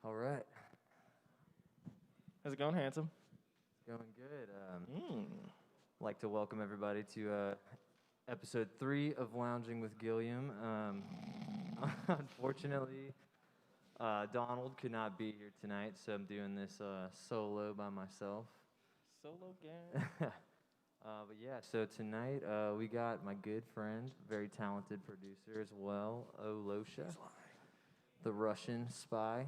All right. How's it going, handsome? Going good. I'd like to welcome everybody to episode 3 of Lounging with Gilliam. Unfortunately, Donald could not be here tonight, so I'm doing this solo by myself. Solo gang. But yeah, so tonight we got my good friend, very talented producer as well, Losha, the Russian spy.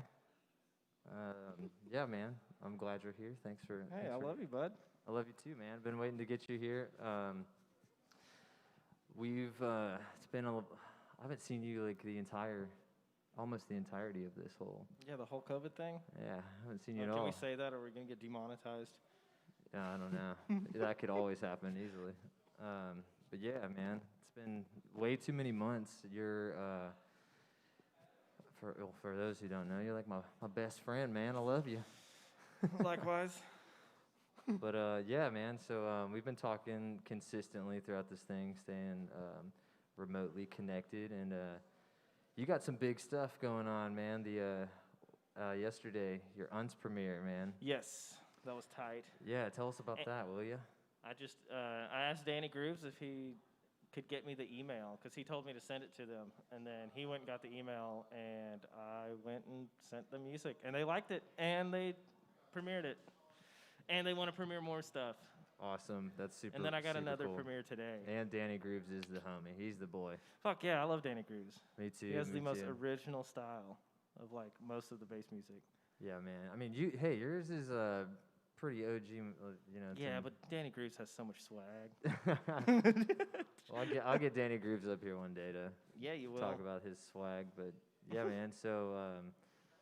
Yeah, man, I'm glad you're here. Thanks for. Hey, thanks I for- love you, bud. I love you too, man. Been waiting to get you here. It's been I haven't seen you like almost the entirety of this whole. Yeah, the whole COVID thing. Yeah, I haven't seen you Can at all. we say that, or are we gonna get demonetized? I don't know. That could always happen easily. But yeah, man, it's been way too many months. You're for those who don't know, you're like my best friend, man. I love you. Likewise. But yeah, man. So we've been talking consistently throughout this thing, staying remotely connected, and you got some big stuff going on, man. Yesterday, your UNS premiere, man. Yes, that was tight. Yeah, tell us about that, will you? I asked Danny Grooves if he could get me the email because he told me to send it to them, and then he went and got the email, and I went and sent the music, and they liked it, and they premiered it, and they want to premiere more stuff. Awesome, that's super. And then I got another cool. premiere today. And Danny Grooves is the homie. He's the boy. Fuck yeah, I love Danny Grooves. Me too. He has the most too. original style of like most of the bass music. Yeah, man. I mean, yours is pretty OG. Yeah, but Danny Grooves has so much swag. Well, I'll get Danny Grooves up here one day to You will. talk about his swag. But yeah, man. So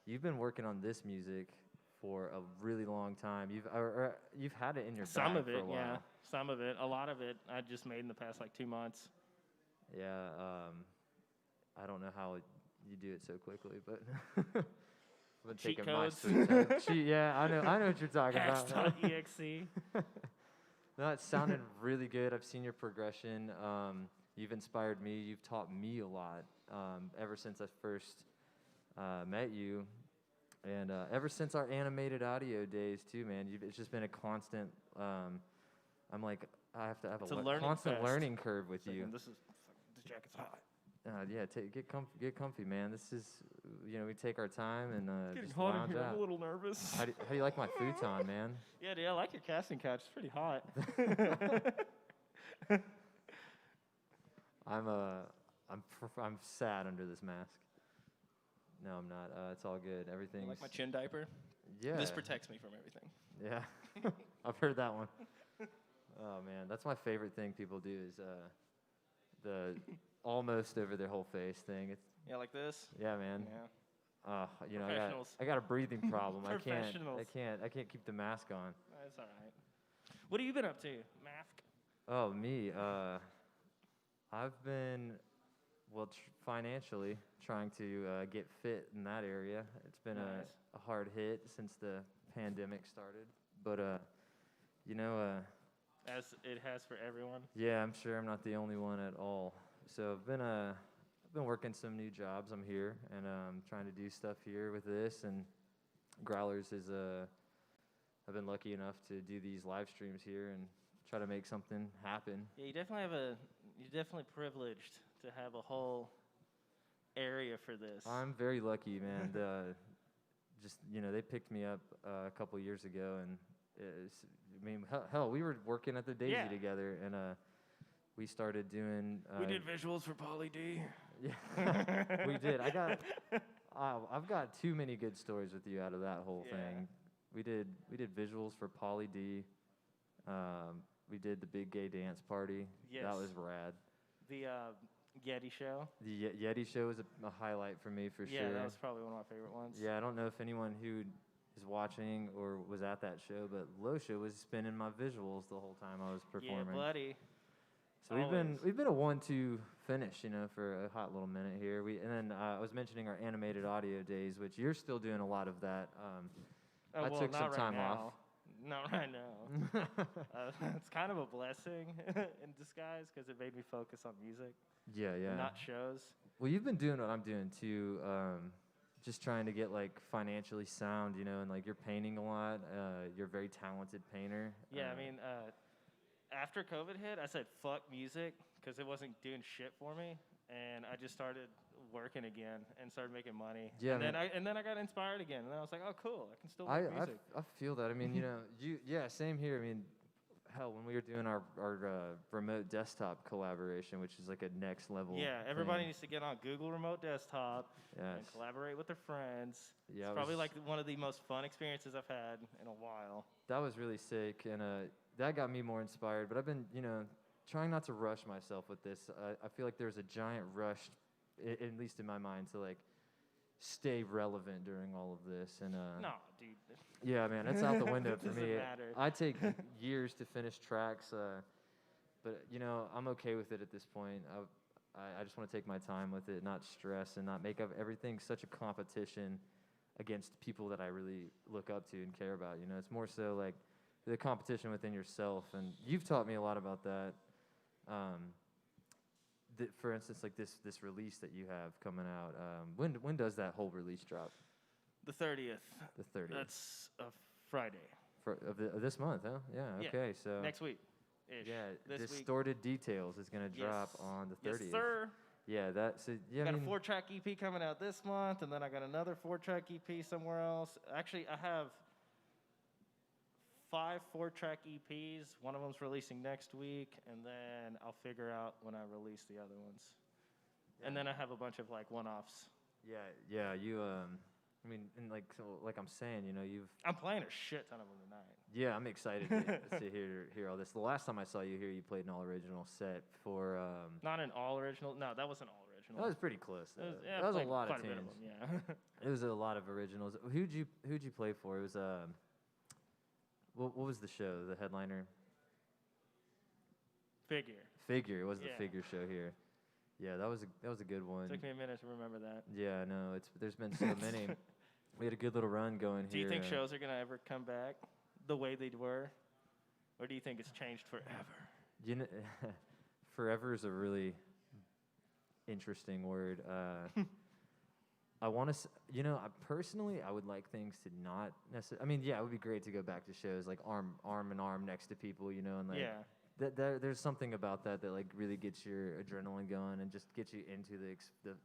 you've been working on this music for a really long time. You've had it in your Some bag of it, for a while. yeah. Some of it. A lot of it I just made in the past like 2 months. Yeah. I don't know how you do it so quickly, but. I'm Cheat taking my codes. sweet time. Yeah, I know what you're talking about. Hacks.exe. No, it sounded really good. I've seen your progression. You've inspired me. You've taught me a lot ever since I first met you, and ever since our animated audio days too, man. It's just been a constant. I'm like, I have to have a constant learning curve with you. This jacket's hot. Yeah, get comfy, man. This is, we take our time and Getting just hot in lounge here. out. I'm a little nervous. How do you like my futon, man? Yeah, dude, I like your casting couch. It's pretty hot. I'm sad under this mask. No, I'm not. It's all good. Everything's. You like my chin diaper? Yeah. This protects me from everything. Yeah, I've heard that one. Oh man, that's my favorite thing people do is the almost over their whole face thing. It's Like this? yeah, man. Yeah. I got a breathing problem. I Professionals. can't keep the mask on. That's all right. What have you been up to, Mask? Oh, me. I've been, financially trying to get fit in that area. It's been Nice. a hard hit since the pandemic started. But, As it has for everyone. yeah, I'm sure I'm not the only one at all. So I've been working some new jobs. I'm here, and trying to do stuff here with this. And Growlers is, I've been lucky enough to do these live streams here and try to make something happen. Yeah, you're definitely privileged to have a whole area for this. I'm very lucky, man. They picked me up a couple years ago, and hell, we were working at the Daisy together, and we started doing. We did visuals for Pauly D. Yeah, we did. I've got too many good stories with you out of that whole thing. We did visuals for Pauly D. We did the big gay dance party. Yes. That was rad. The Yeti show. The Yeti show was a highlight for me for sure. Yeah, that was probably one of my favorite ones. Yeah, I don't know if anyone who is watching or was at that show, but Losha was spinning my visuals the whole time I was performing. Yeah, buddy. So we've been a 1-2 finish, for a hot little minute here. I was mentioning our animated audio days, which you're still doing a lot of that. I took some time off. Not right now. It's kind of a blessing in disguise because it made me focus on music. Yeah. Not shows. Well, you've been doing what I'm doing too. just trying to get like financially sound, you know, and like you're painting a lot. You're a very talented painter. Yeah, I mean, after COVID hit, I said fuck music because it wasn't doing shit for me, and I just started working again and started making money. Yeah, and then I got inspired again, and then I was like, oh cool, I can still I make music. I feel that. I mean, you know, yeah, same here. I mean, hell, when we were doing our remote desktop collaboration, which is like a next level. Yeah, everybody thing. needs to get on Google Remote Desktop Yes. and collaborate with their friends. Yeah, it's probably like one of the most fun experiences I've had in a while. That was really sick, and that got me more inspired. But I've been, you know, trying not to rush myself with this. I feel like there's a giant rush, at least in my mind, to like stay relevant during all of this. And no, dude. yeah, man, it's out the window for me. Matter. I take years to finish tracks, but you know, I'm okay with it at this point. I just want to take my time with it, not stress, and not make up everything such a competition against people that I really look up to and care about. You know, it's more so like the competition within yourself, and you've taught me a lot about that. For instance, like this release that you have coming out. When does that whole release drop? The 30th. The 30th. That's a Friday. Of this month, huh? Yeah. Okay. So next week. Yeah. Distorted Details is gonna drop on the 30th. Yes, sir. Yeah. Yeah. I got a 4-track EP coming out this month, and then I got another 4-track EP somewhere else. Actually, I have 5 4-track EPs. One of them's releasing next week, and then I'll figure out when I release the other ones. Yeah. And then I have a bunch of like one-offs. Yeah. You I mean, and like I'm saying, you know, I'm playing a shit ton of them tonight. Yeah, I'm excited to hear all this. The last time I saw you here, you played an all original set for. Not an all original. No, that wasn't all original. That was pretty close. That was a lot of tunes. Yeah. It was a lot of originals. Who'd you play for? It was what was the show? The headliner. Figure. It was the Figure show here. Yeah, that was a good one. It took me a minute to remember that. Yeah, no, there's been so many. We had a good little run going here. Do you think shows are gonna ever come back the way they were, or do you think it's changed forever? You know, forever is a really interesting word. I want to, you know, personally, I would like things to not necessarily. I mean, yeah, it would be great to go back to shows like arm in arm next to people, you know, and like. Yeah. There's something about that like really gets your adrenaline going and just gets you into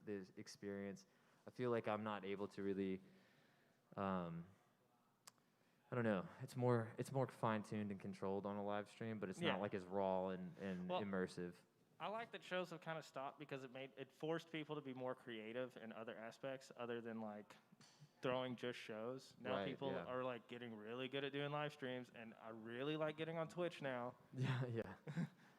the experience. I feel like I'm not able to really, I don't know. It's more fine-tuned and controlled on a live stream, but it's not like as raw and immersive. I like that shows have kind of stopped because it forced people to be more creative in other aspects other than like throwing just shows. Now people are like getting really good at doing live streams, and I really like getting on Twitch now. Yeah.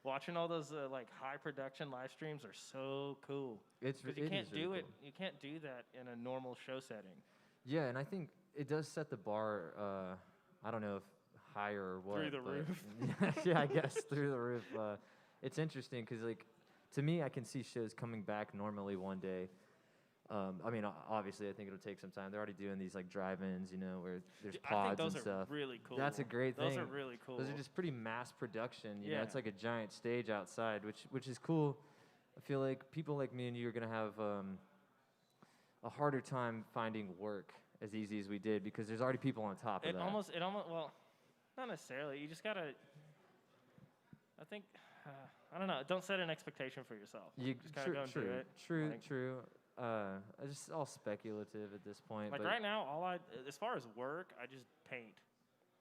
Watching all those like high production live streams are so cool. You can't do it. You can't do that in a normal show setting. Yeah, and I think it does set the bar. I don't know if higher or what. Through the roof. Yeah, I guess through the roof. It's interesting because like to me, I can see shows coming back normally one day. I mean, obviously, I think it'll take some time. They're already doing these like drive-ins, you know, where there's pods and stuff. I think those are really cool. That's a great thing. Those are really cool. Those are just pretty mass production. You know, it's like a giant stage outside, which is cool. I feel like people like me and you are gonna have a harder time finding work as easy as we did because there's already people on top of that. Well, not necessarily. You just gotta. I think. I don't know. Don't set an expectation for yourself. You just gotta go and do it. True. Just all speculative at this point. Like right now, as far as work, I just paint.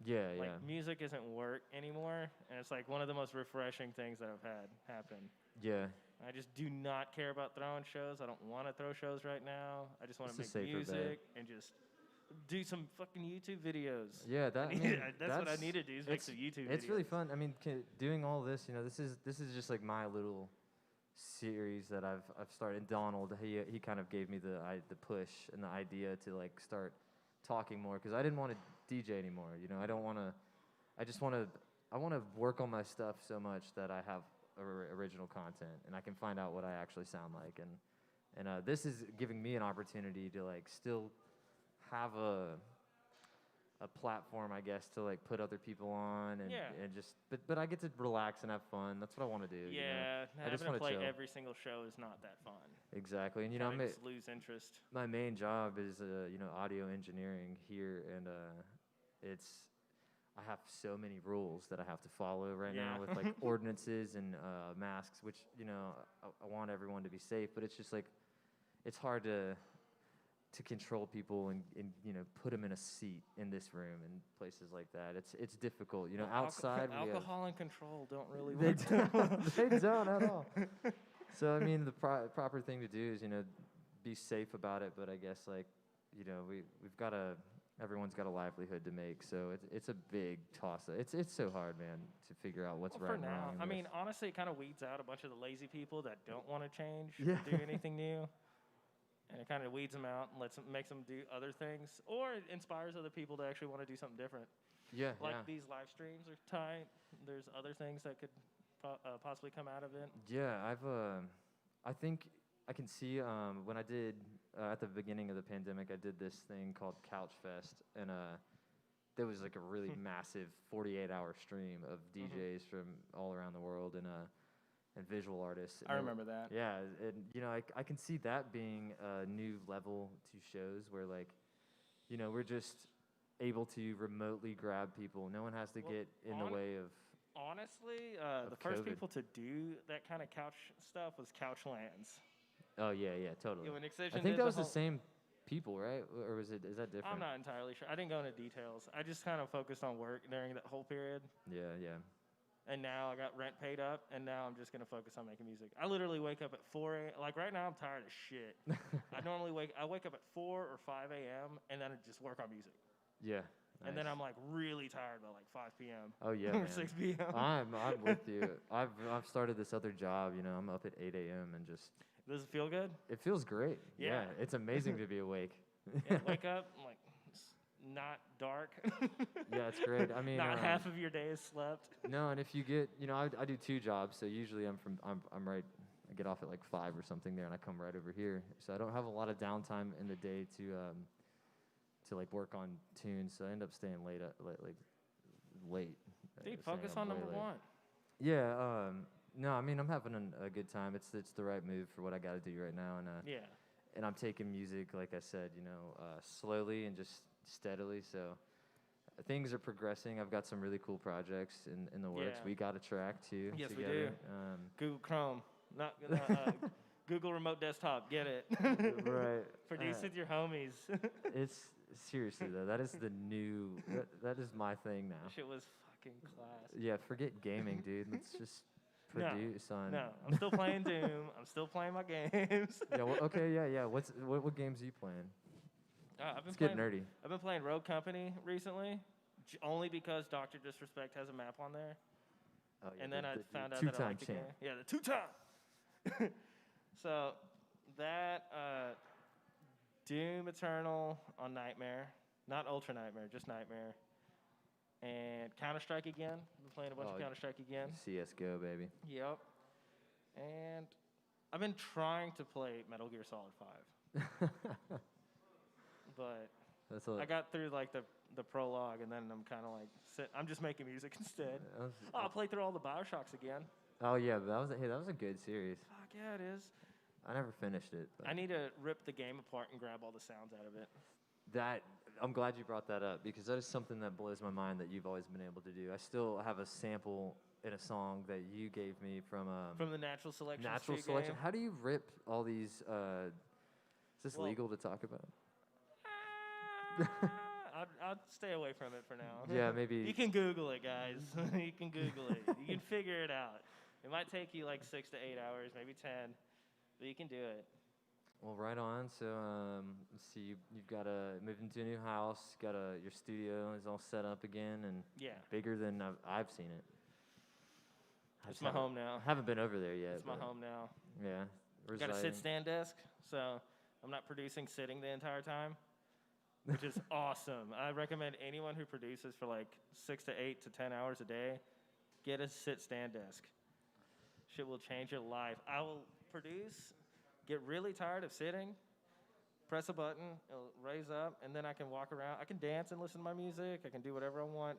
Yeah. Music isn't work anymore, and it's like one of the most refreshing things that I've had happen. Yeah. I just do not care about throwing shows. I don't want to throw shows right now. I just want to make music and just do some fucking YouTube videos. Yeah, that's what I need to do is make some YouTube videos. It's really fun. I mean, doing all this, you know, this is just like my little series that I've started. Donald, he kind of gave me the push and the idea to like start talking more because I didn't want to DJ anymore. You know, I don't want to. I want to work on my stuff so much that I have original content and I can find out what I actually sound like. And this is giving me an opportunity to like still have a platform, I guess, to like put other people on and, Yeah. and just but I get to relax and have fun. That's what I want to do. Yeah, you know? I just having to want to play chill. every single show is not that fun. Exactly, and Kinda just lose interest. my main job is audio engineering here, and I have so many rules that I have to follow right now Yeah. with like ordinances and masks, which I want everyone to be safe, but it's just like it's hard to control people and put them in a seat in this room and places like that. It's difficult, outside. Alcohol and control don't really They work. don't, they don't at all. So I mean, the proper thing to do is be safe about it. But I guess we've got everyone's got a livelihood to make. So it's a big toss. It's so hard, man, to figure out what's right and wrong. I mean, honestly, it kind of weeds out a bunch of the lazy people that don't want to change Yeah. or do anything new. And it kind of weeds them out and makes them do other things, or it inspires other people to actually want to do something different. Yeah, Like yeah. these live streams are tight. There's other things that could possibly come out of it. Yeah, I think I can see when I did at the beginning of the pandemic, I did this thing called Couch Fest, and there was like a really massive 48-hour stream of DJs from all around the world and visual artists. I remember that. Yeah, and I can see that being a new level to shows where we're just able to remotely grab people. No one has to get in the way of. Honestly, the COVID. first people to do that kind of couch stuff was Couchlands. Oh yeah, totally. Yeah, when Excision I think did that was the whole- same people, right? Or is that different? I'm not entirely sure. I didn't go into details. I just kind of focused on work during that whole period. Yeah, yeah. And now I got rent paid up, and now I'm just going to focus on making music. I literally wake up at 4 a.m. Like right now, I'm tired of shit. I wake up at 4 or 5 a.m., and then I just work on music. Yeah. And then nice. I'm like really tired by like 5 p.m. Oh yeah, or man. 6 p.m. I'm with you. I've started this other job. I'm up at 8 a.m. and just. Does it feel good? It feels great. Yeah. It's amazing to be awake. Yeah, wake up, I'm like, it's not dark. Yeah, it's great. I mean, not half of your day is slept. No, and if you get, I do 2 jobs, so usually I'm right. I get off at like 5 or something there, and I come right over here. So I don't have a lot of downtime in the day to like work on tunes. So I end up staying late. Dude, focus on number one. Yeah. No, I mean I'm having a good time. It's the right move for what I got to do right now, and Yeah. and I'm taking music, like I said, slowly and just steadily. So things are progressing. I've got some really cool projects in the works. Yeah. We got a track too. Yes, we together. do. Google Chrome, not Google Remote Desktop. Get it? Right. Produce with your homies. It's seriously though. That is the new. That is my thing now. Shit was fucking class. Yeah, forget gaming, dude. Let's just produce on. No, I'm still playing Doom. I'm still playing my games. Yeah. Well, okay. Yeah. What games are you playing? Let's get nerdy. I've been playing Rogue Company recently, only because Dr. Disrespect has a map on there. Oh, yeah, And then I found out that I two-time liked the game. champ. Yeah, the 2-time. So that Doom Eternal on Nightmare, not Ultra Nightmare, just Nightmare, and Counter-Strike again. I've been playing a bunch of Counter-Strike again. CS:GO, baby. Yep. And I've been trying to play Metal Gear Solid 5, but That's I got through like the prologue, and then I'm kind of like I'm just making music instead. I'll play through all the BioShocks again. Oh yeah, that was a good series. Fuck yeah, it is. I never finished it. But I need to rip the game apart and grab all the sounds out of it. I'm glad you brought that up because that is something that blows my mind that you've always been able to do. I still have a sample in a song that you gave me from the Natural Selection. Natural Street Selection. game. How do you rip all these? Is this legal to talk about? I'll stay away from it for now. Yeah, maybe. You can Google it, guys. You can Google it. You can figure it out. It might take you like 6 to 8 hours, maybe 10, but you can do it. Well, right on. So, let's see. You've got moved into a new house. Your studio is all set up again and bigger than I've seen it. It's my home now. I haven't been over there yet. It's my home now. Yeah. Got a sit-stand desk, so I'm not producing sitting the entire time, which is awesome. I recommend anyone who produces for like 6 to 8 to 10 hours a day, get a sit-stand desk. Shit will change your life. I will produce, get really tired of sitting, press a button, it'll raise up, and then I can walk around. I can dance and listen to my music. I can do whatever I want.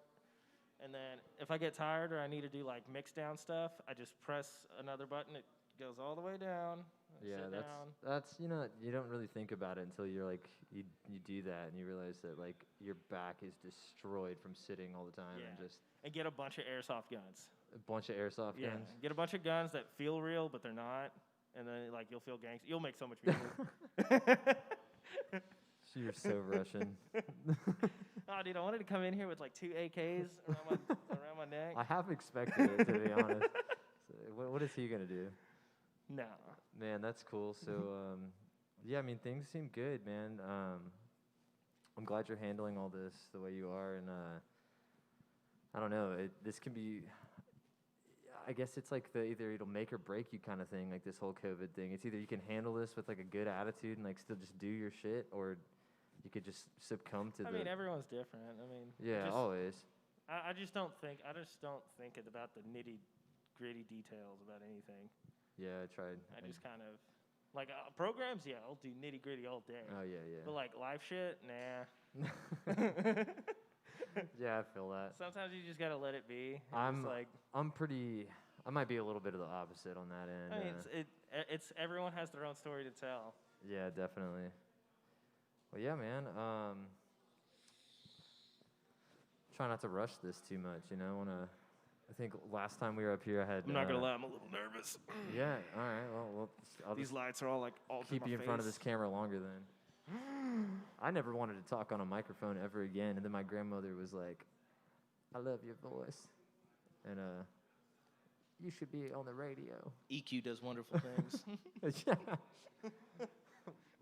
And then if I get tired or I need to do like mix down stuff, I just press another button. It goes all the way down. Yeah, sit down. that's you know, you don't really think about it until you're like you do that and you realize that like your back is destroyed from sitting all the time and just and get a bunch of airsoft guns. a bunch of airsoft guns. Get a bunch of guns that feel real but they're not, and then like you'll feel gangster. You'll make so much music. You're so Russian. Oh, dude, I wanted to come in here with like 2 AKs around my neck. I have expected it, to be honest. So what is he gonna do? No. Man, that's cool. So, yeah, I mean, things seem good, man. I'm glad you're handling all this the way you are, and I don't know. This can be, I guess it's like either it'll make or break you kind of thing, like this whole COVID thing. It's either you can handle this with like a good attitude and like still just do your shit, or you could just succumb to I mean, everyone's different. I mean, yeah, always. I just don't think about the nitty-gritty details about anything. Yeah, I tried. I just kind of, like, programs, yeah, I'll do nitty-gritty all day. Oh, yeah. But, like, life shit, nah. Yeah, I feel that. Sometimes you just got to let it be. I might be a little bit of the opposite on that end. I mean, it's everyone has their own story to tell. Yeah, definitely. Well, yeah, man. Try not to rush this too much, you know. I think last time we were up here, I had. I'm not gonna lie, I'm a little nervous. Yeah. All right. Well, I'll these lights are all like all keep you in front of this camera longer then. I never wanted to talk on a microphone ever again, and then my grandmother was like, "I love your voice, and you should be on the radio." EQ does wonderful things. Yeah.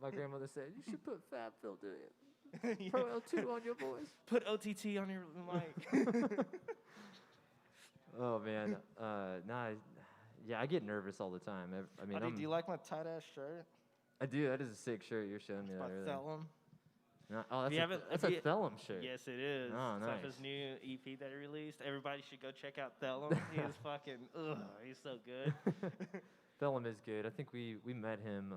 My grandmother said, "You should put Fab Filter in. Pro L2 on your voice. Put OTT on your mic." Oh, man. Yeah, I get nervous all the time. I mean, do you like my tight-ass shirt? I do. That is a sick shirt. You're showing me that earlier. Thellum. No, oh, that's a Thellum shirt. Yes, it is. Oh, nice. It's off his new EP that he released. Everybody should go check out Thellum. He is fucking, he's so good. Thellum is good. I think we met him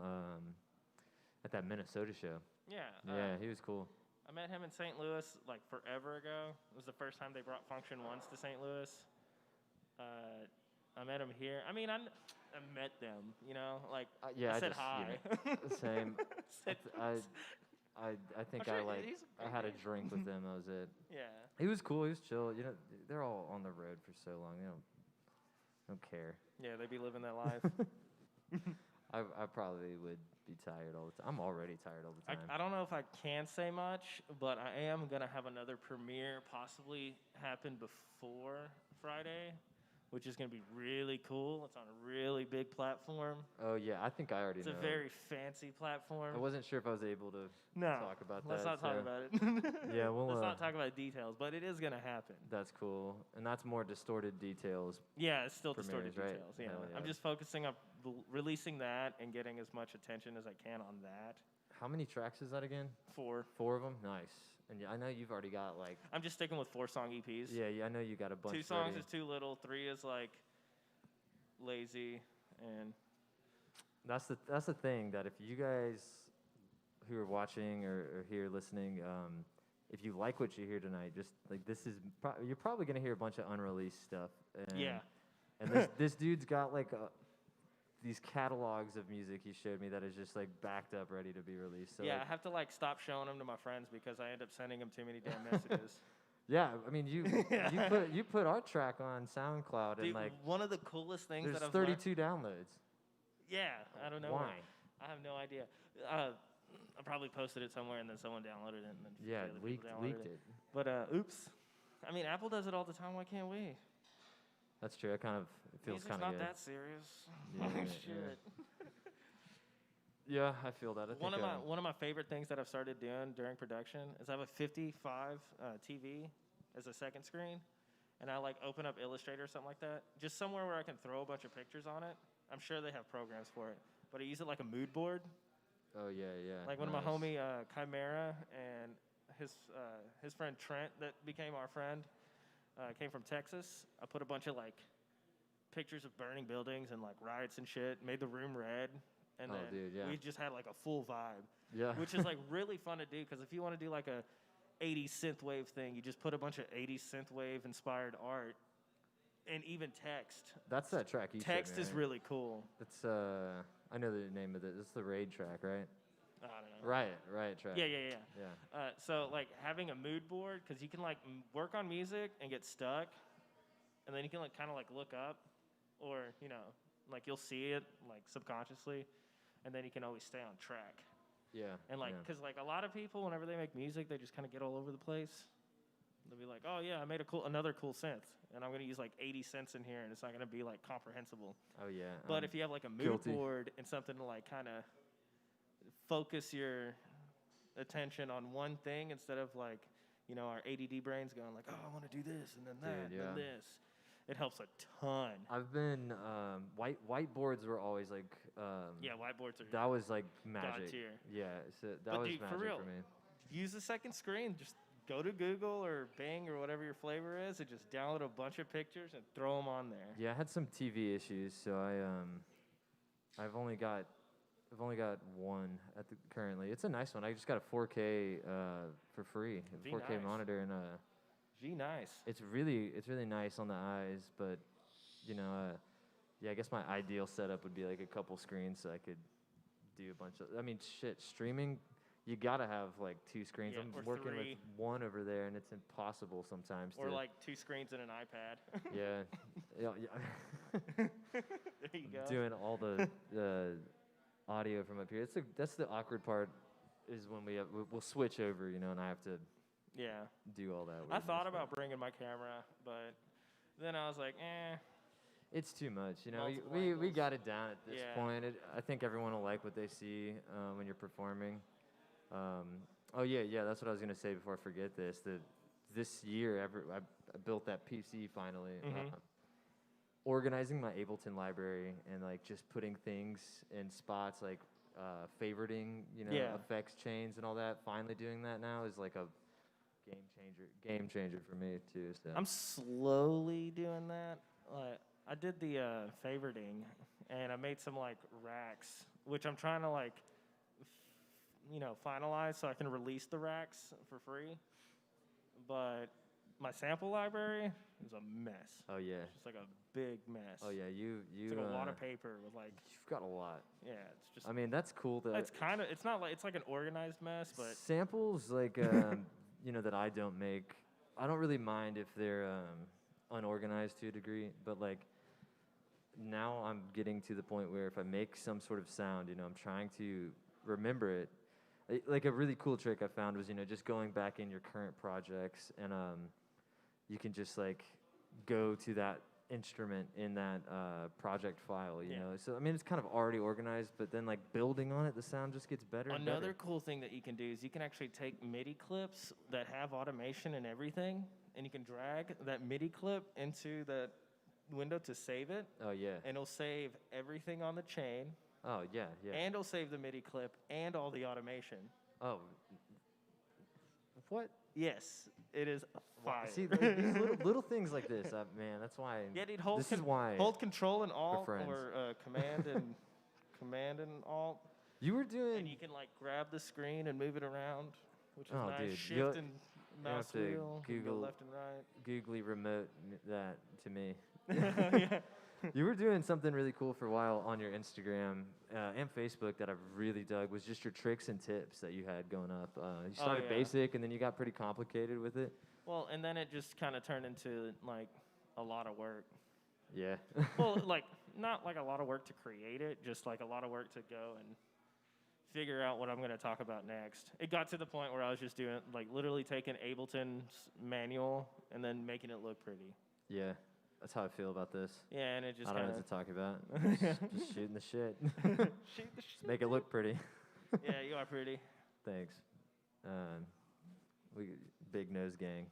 at that Minnesota show. Yeah. Yeah, he was cool. I met him in St. Louis like forever ago. It was the first time they brought Function Once to St. Louis. I met him here. I mean, I met them, you know, like I said hi. Same. I think I had a drink with him. That was it. Yeah. He was cool. He was chill. You know, they're all on the road for so long. They don't care. Yeah, they be living that life. I probably would be tired all the time. I'm already tired all the time. I don't know if I can say much, but I am going to have another premiere possibly happen before Friday, which is going to be really cool. It's on a really big platform. Oh, yeah. I think I already know. It's a very fancy platform. I wasn't sure if I was able to talk about that. Let's not talk about it. Yeah, let's not talk about details, but it is going to happen. That's cool. And that's more distorted details. Yeah, it's still distorted right? details. Yeah. Yeah. I'm just focusing on releasing that and getting as much attention as I can on that. How many tracks is that again? 4. 4 of them? Nice. And I know you've already got like... I'm just sticking with 4-song EPs. Yeah, I know you got a bunch 2 songs ready. is too little. 3 is like lazy, and... That's the thing, that if you guys who are watching or here listening, if you like what you hear tonight, just like this is... you're probably going to hear a bunch of unreleased stuff. And, yeah. And this dude's got like these catalogs of music he showed me that is just like backed up, ready to be released. So yeah, I have to like stop showing them to my friends because I end up sending them too many damn messages. Yeah, I mean you put our track on SoundCloud. Dude, and like one of the coolest things there's that I've 32 downloads. Yeah, I don't know why. I have no idea. I probably posted it somewhere and then someone downloaded it and then leaked it. But oops. I mean, Apple does it all the time. Why can't we? That's true. It feels kind of not that serious. Yeah, Shit. Yeah, I feel that. One of my favorite things that I've started doing during production is I have a 55 TV as a second screen, and I like open up Illustrator or something like that, just somewhere where I can throw a bunch of pictures on it. I'm sure they have programs for it, but I use it like a mood board. Oh yeah. Like one of my homie Chimera and his friend Trent that became our friend came from Texas. I put a bunch of like pictures of burning buildings and like riots and shit, made the room red, and Oh, then dude, yeah. we just had like a full vibe, Yeah. which is like really fun to do because if you want to do like a 80s synthwave thing, you just put a bunch of 80s synthwave inspired art and even text. That's that track you showed Text me, is right? really cool. It's I know the name of it. It's the Raid track, right? I don't know. Right track. Yeah. Yeah. So like having a mood board because you can like work on music and get stuck, and then you can like kind of like look up, or like you'll see it like subconsciously, and then you can always stay on track. Yeah. And like, yeah. cause like a lot of people, whenever they make music, they just kind of get all over the place. They'll be like, "Oh yeah, I made another cool synth, and I'm gonna use like 80 cents in here, and it's not gonna be like comprehensible." Oh yeah. But if you have like a mood guilty. board and something to like kind of focus your attention on one thing instead of like, our ADD brains going like, "Oh, I want to do this and then that Dude, and then yeah. this." It helps a ton. I've been whiteboards were always like Yeah, whiteboards are that was like magic. tier. Yeah, so that But was dude, magic for real, me. use the second screen. Just go to Google or Bing or whatever your flavor is, and just download a bunch of pictures and throw them on there. Yeah, I had some TV issues, so I've only got one currently. It's a nice one. I just got a 4K for free, a 4K nice. monitor, and Nice. it's really nice on the eyes. But yeah, I guess my ideal setup would be like a couple screens, so I could do a bunch of. I mean, shit, streaming. You gotta have like 2 screens. Yeah, I'm or working 3. with one over there, and it's impossible sometimes. Or to, like 2 screens and an iPad. yeah. There you go. Doing all the audio from up here. That's the awkward part, is when we'll switch over, and I have to Yeah. do all that. I thought weirdness, about bringing my camera, but then I was like, it's too much, Multiple We angles. got it down at this Yeah. point. I think everyone will like what they see when you're performing. Oh yeah, that's what I was gonna say before I forget this. This year, I built that PC finally. Mhm. Organizing my Ableton library and like just putting things in spots like favoriting, Yeah. effects chains and all that. Finally doing that now is like a game changer for me too. So I'm slowly doing that. I did the favoriting, and I made some like racks, which I'm trying to like, finalize so I can release the racks for free. But my sample library is a mess. oh yeah, It's just like a big mess. oh yeah, you It's like a lot of paper with like, you've got a lot. yeah, it's just. I mean, that's cool. It's not like it's like an organized mess, but samples like that I don't make. I don't really mind if they're unorganized to a degree, but like now I'm getting to the point where if I make some sort of sound, I'm trying to remember it. Like a really cool trick I found was just going back in your current projects, and you can just like go to that instrument in that project file, Yeah. So I mean, it's kind of already organized, but then like building on it, the sound just gets better. and another better. cool thing that you can do is you can actually take MIDI clips that have automation and everything, and you can drag that MIDI clip into that window to save it, Oh yeah. and it'll save everything on the chain, Oh yeah. and it'll save the MIDI clip and all the automation. Oh. What? Yes, it is fire. See, like, these little things like this, man. That's why. Yeah, dude, This is why. hold Control and Alt, friends. or Command and Alt, You were and doing. you can like grab the screen and move it around, which is Oh, nice. dude, Shift and mouse have to wheel, you can go Google- left and right. Googly remote that to me. Yeah. You were doing something really cool for a while on your Instagram and Facebook that I've really dug, was just your tricks and tips that you had going up. You started yeah. basic, and then you got pretty complicated with it. Well, and then it just kind of turned into like a lot of work. Yeah. Well, like not like a lot of work to create it, just like a lot of work to go and figure out what I'm going to talk about next. It got to the point where I was just doing like literally taking Ableton's manual and then making it look pretty. Yeah. That's how I feel about this. Yeah, and it just I don't kind know of what to talk about. Just shooting the shit. shoot the shit. Make it look pretty. Yeah, you are pretty. Thanks. We big nose gang.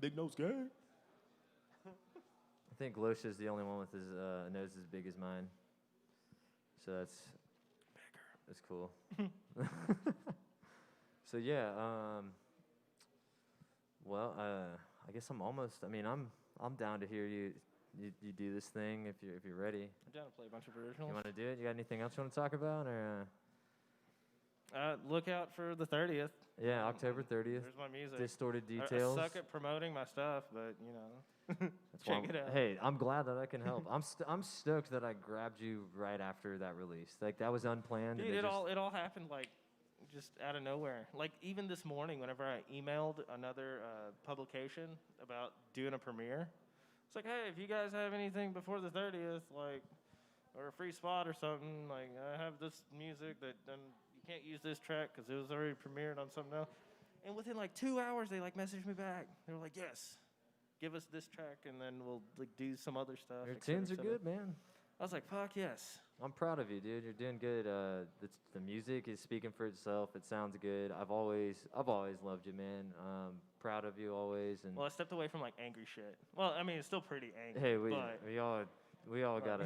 Big nose gang. I think Losha is the only one with his nose as big as mine. So that's cool. So yeah, well, I guess I'm almost. I mean, I'm down to hear you you do this thing if you're ready. I'm down to play a bunch of originals. You want to do it? You got anything else you want to talk about, or? Look out for the 30th. Yeah, October 30th. There's my music. Distorted I Details. suck at promoting my stuff, but That's check why it out. Hey, I'm glad that I can help. I'm stoked that I grabbed you right after that release. Like that was unplanned. Dude, and it all happened like just out of nowhere. Like even this morning, whenever I emailed another publication about doing a premiere, it's like, hey, if you guys have anything before the 30th, like, or a free spot or something, like I have this music that then you can't use this track because it was already premiered on something else. And within like 2 hours, they like messaged me back. They were like, yes, give us this track and then we'll like do some other stuff. Your et cetera, tunes et are cetera. good, man. I was like, fuck yes. I'm proud of you, dude. You're doing good. The music is speaking for itself. It sounds good. I've always loved you, man. Proud of you always. And Well, I stepped away from like angry shit. Well, I mean, it's still pretty angry. hey, but we all gotta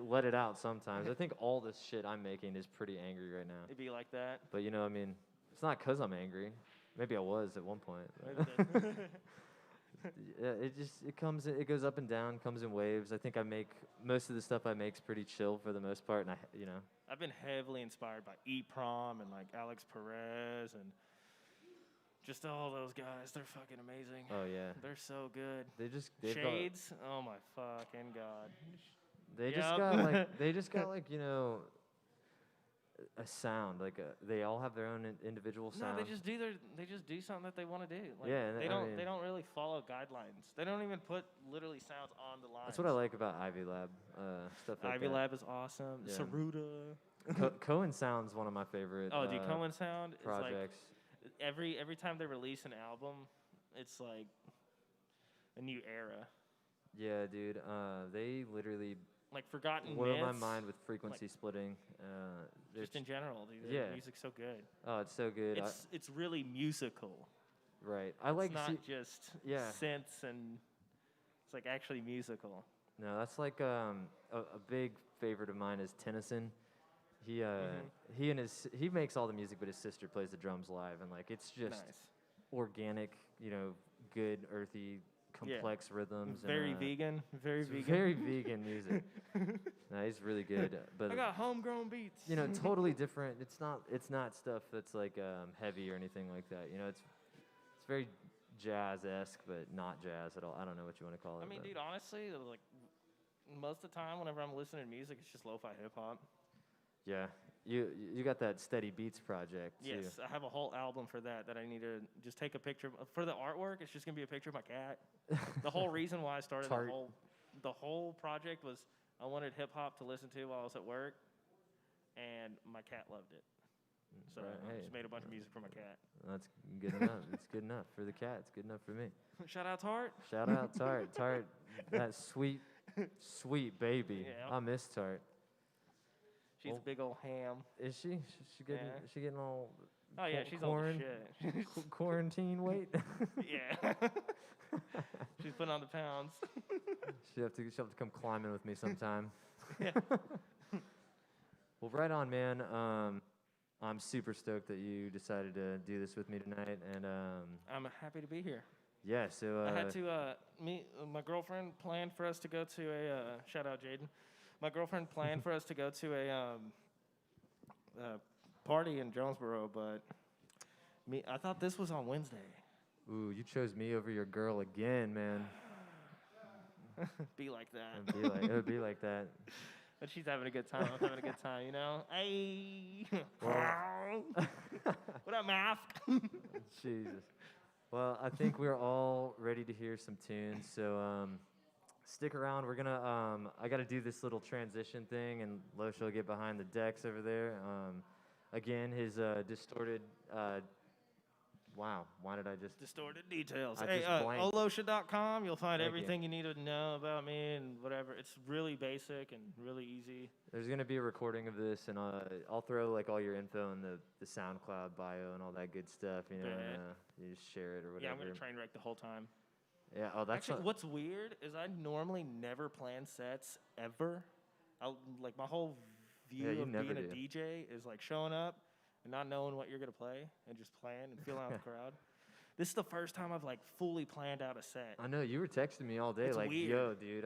let it out sometimes. I think all this shit I'm making is pretty angry right now. it'd be like that. But I mean, it's not 'cause I'm angry. Maybe I was at one point. Yeah, it goes up and down, comes in waves. I think most of the stuff I make's pretty chill for the most part, and I've been heavily inspired by E-Prom and like Alex Perez and just all those guys. They're fucking amazing. Oh yeah, They're so good. they've Shades. Oh my fucking god. they just got like a sound, like they all have their own individual sound. No, they just do something that they want to do. Like, Yeah, and they I mean- don't really follow guidelines. They don't even put literally sounds on the line. That's what I like about Ivy Lab stuff like Ivy that. Lab is awesome. Yeah. Saruda. Cohen Sound's one of my favorite. Oh, dude, Cohen Sound is projects. like every time they release an album, it's like a new era. Yeah, dude. They literally Like Forgotten blow my Myths, mind with frequency splitting. just in general, dude. Yeah. Their music's so good. Oh, it's so good. It's really musical. Right. I like It's not just yeah. synths and it's like actually musical. No, that's like a big favorite of mine is Tennyson. He makes all the music, but his sister plays the drums live, and like it's just Nice. organic, good, earthy, complex rhythms. Very and, vegan. Very vegan. Very vegan music. No, he's really good, but I got homegrown beats. totally different. It's not stuff that's like heavy or anything like that. It's very jazz-esque, but not jazz at all. I don't know what you want to call it. I mean, but dude, honestly, like most of the time, whenever I'm listening to music, it's just lo-fi hip-hop. yeah, you got that Steady Beats project too. Yes, I have a whole album for that I need to just take a picture of. For the artwork, it's just gonna be a picture of my cat. The whole reason why I started Tart. the whole project was I wanted hip hop to listen to while I was at work, and my cat loved it. So Right, I hey, just made a bunch of music for my cat. That's good enough. It's good enough for the cat. It's good enough for me. Shout out Tart. Shout out Tart. Tart, that sweet baby. Yeah. I miss Tart. She's Well- a big old ham. Is she? She getting all Oh yeah, she's old as shit. quarantine weight? Yeah. She's putting on the pounds. She'll have to come climbing with me sometime. Yeah. Well, right on, man. I'm super stoked that you decided to do this with me tonight, and I'm happy to be here. yeah. So I had to my girlfriend planned for us to go to a shout out Jaden. My girlfriend planned for us to go to a party in Jonesboro, but I thought this was on Wednesday. ooh, you chose me over your girl again, man. Be like that. It would be like that. But she's having a good time. I'm having a good time, Hey. What up, Math? Jesus. Well, I think we're all ready to hear some tunes, so stick around. We're gonna I gotta do this little transition thing, and Losha will get behind the decks over there. Again, his distorted wow, why did I just Distorted Details. I Hey, just blanked. Olosha.com. You'll find Thank everything you need to know about me and whatever. It's really basic and really easy. There's gonna be a recording of this, and I'll throw like all your info in the SoundCloud bio and all that good stuff, and Bet. you just share it or whatever. Yeah, I'm gonna train wreck the whole time. Yeah, oh, that's Actually, what's weird is I normally never plan sets ever. Like my whole view Yeah, you of never being a do. DJ is like showing up and not knowing what you're gonna play and just playing and feeling out the crowd. This is the first time I've like fully planned out a set. I know you were texting me all day, It's like, weird. yo, dude,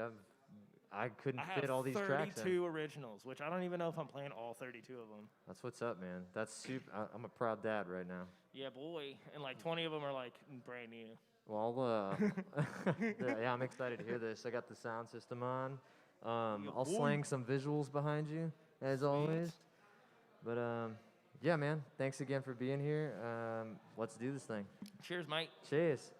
I couldn't I fit have all these tracks in. 32 originals, which I don't even know if I'm playing all 32 of them. That's what's up, man. That's super. I'm a proud dad right now. Yeah, boy. And like 20 of them are like brand new. Well, yeah, I'm excited to hear this. I got the sound system on. I'll boy. slang some visuals behind you, as always. But, yeah, man, thanks again for being here. Let's do this thing. Cheers, mate. Cheers.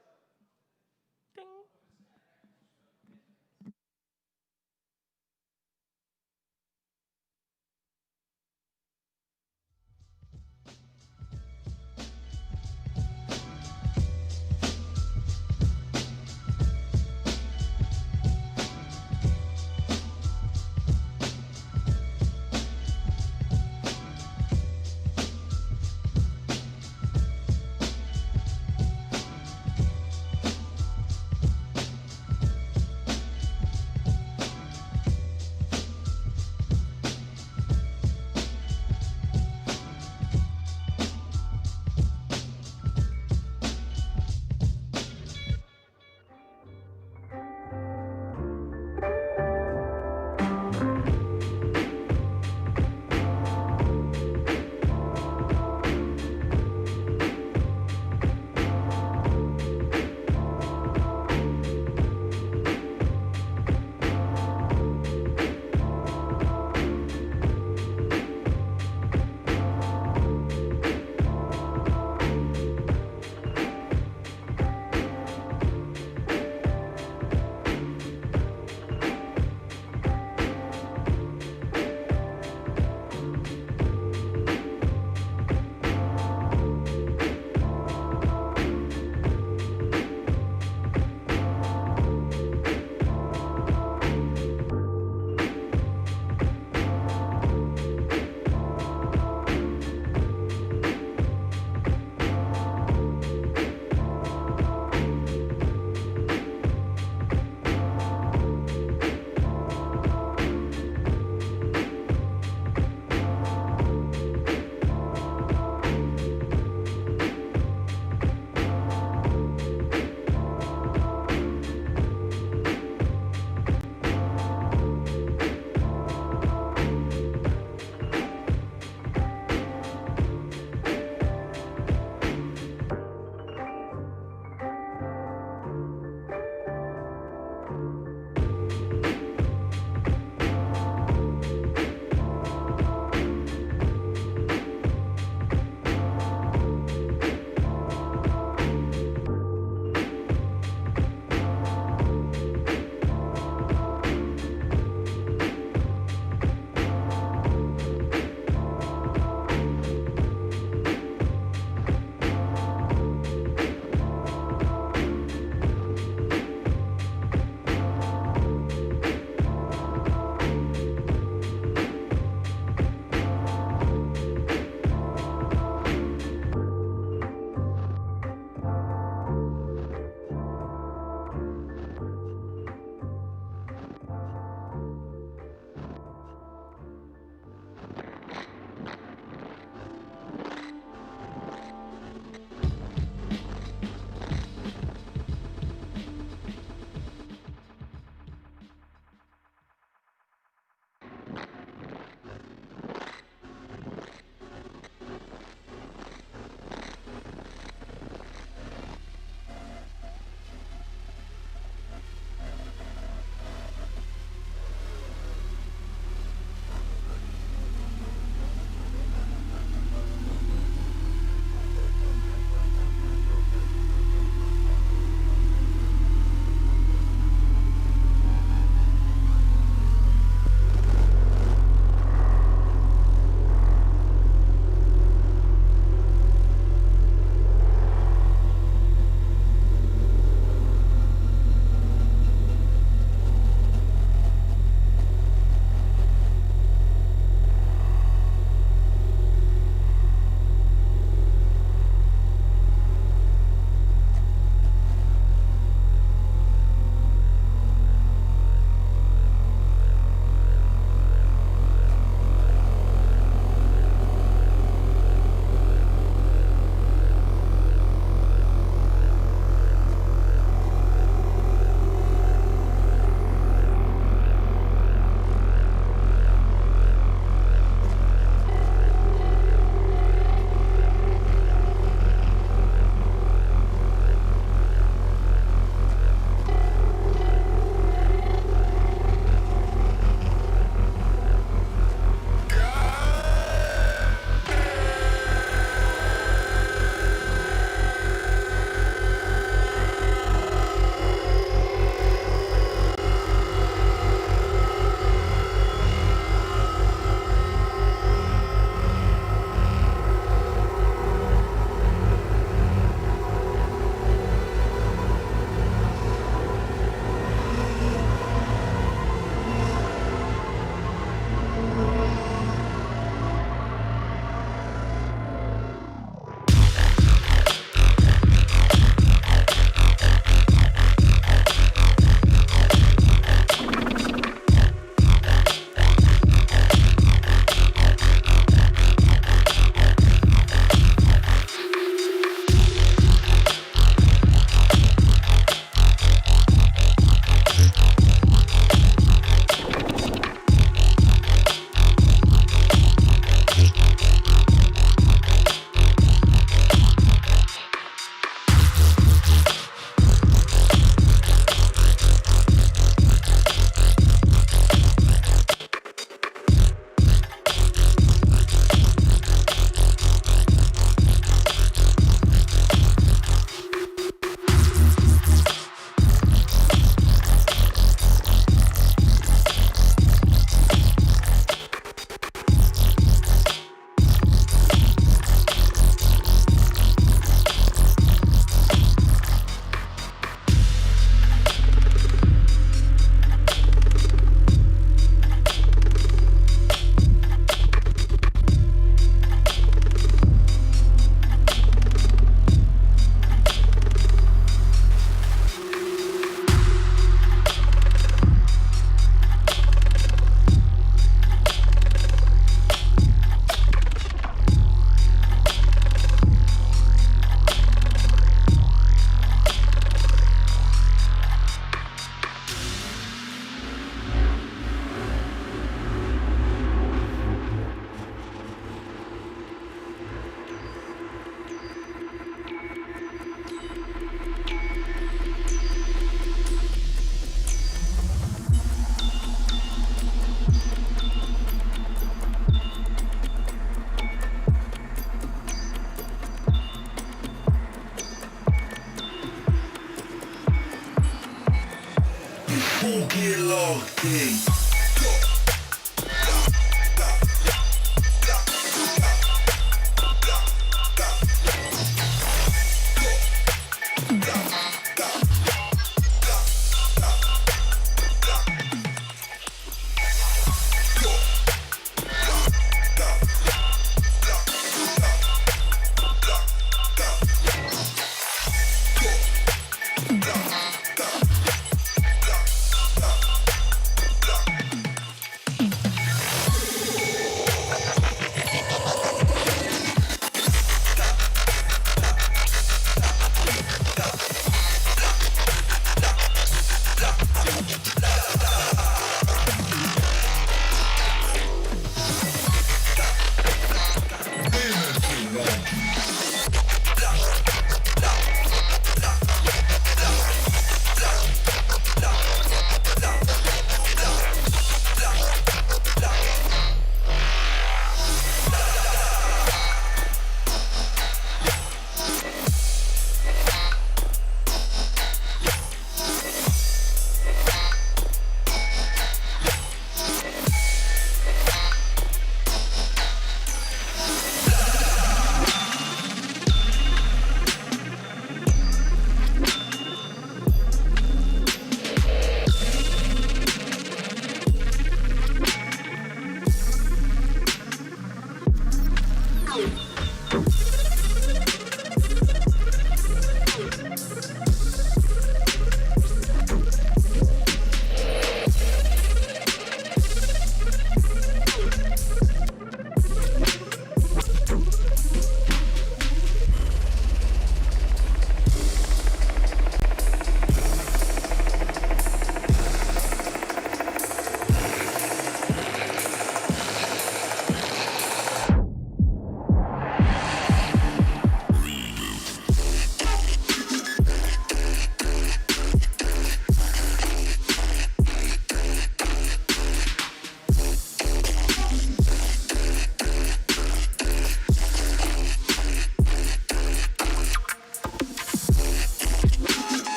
all day.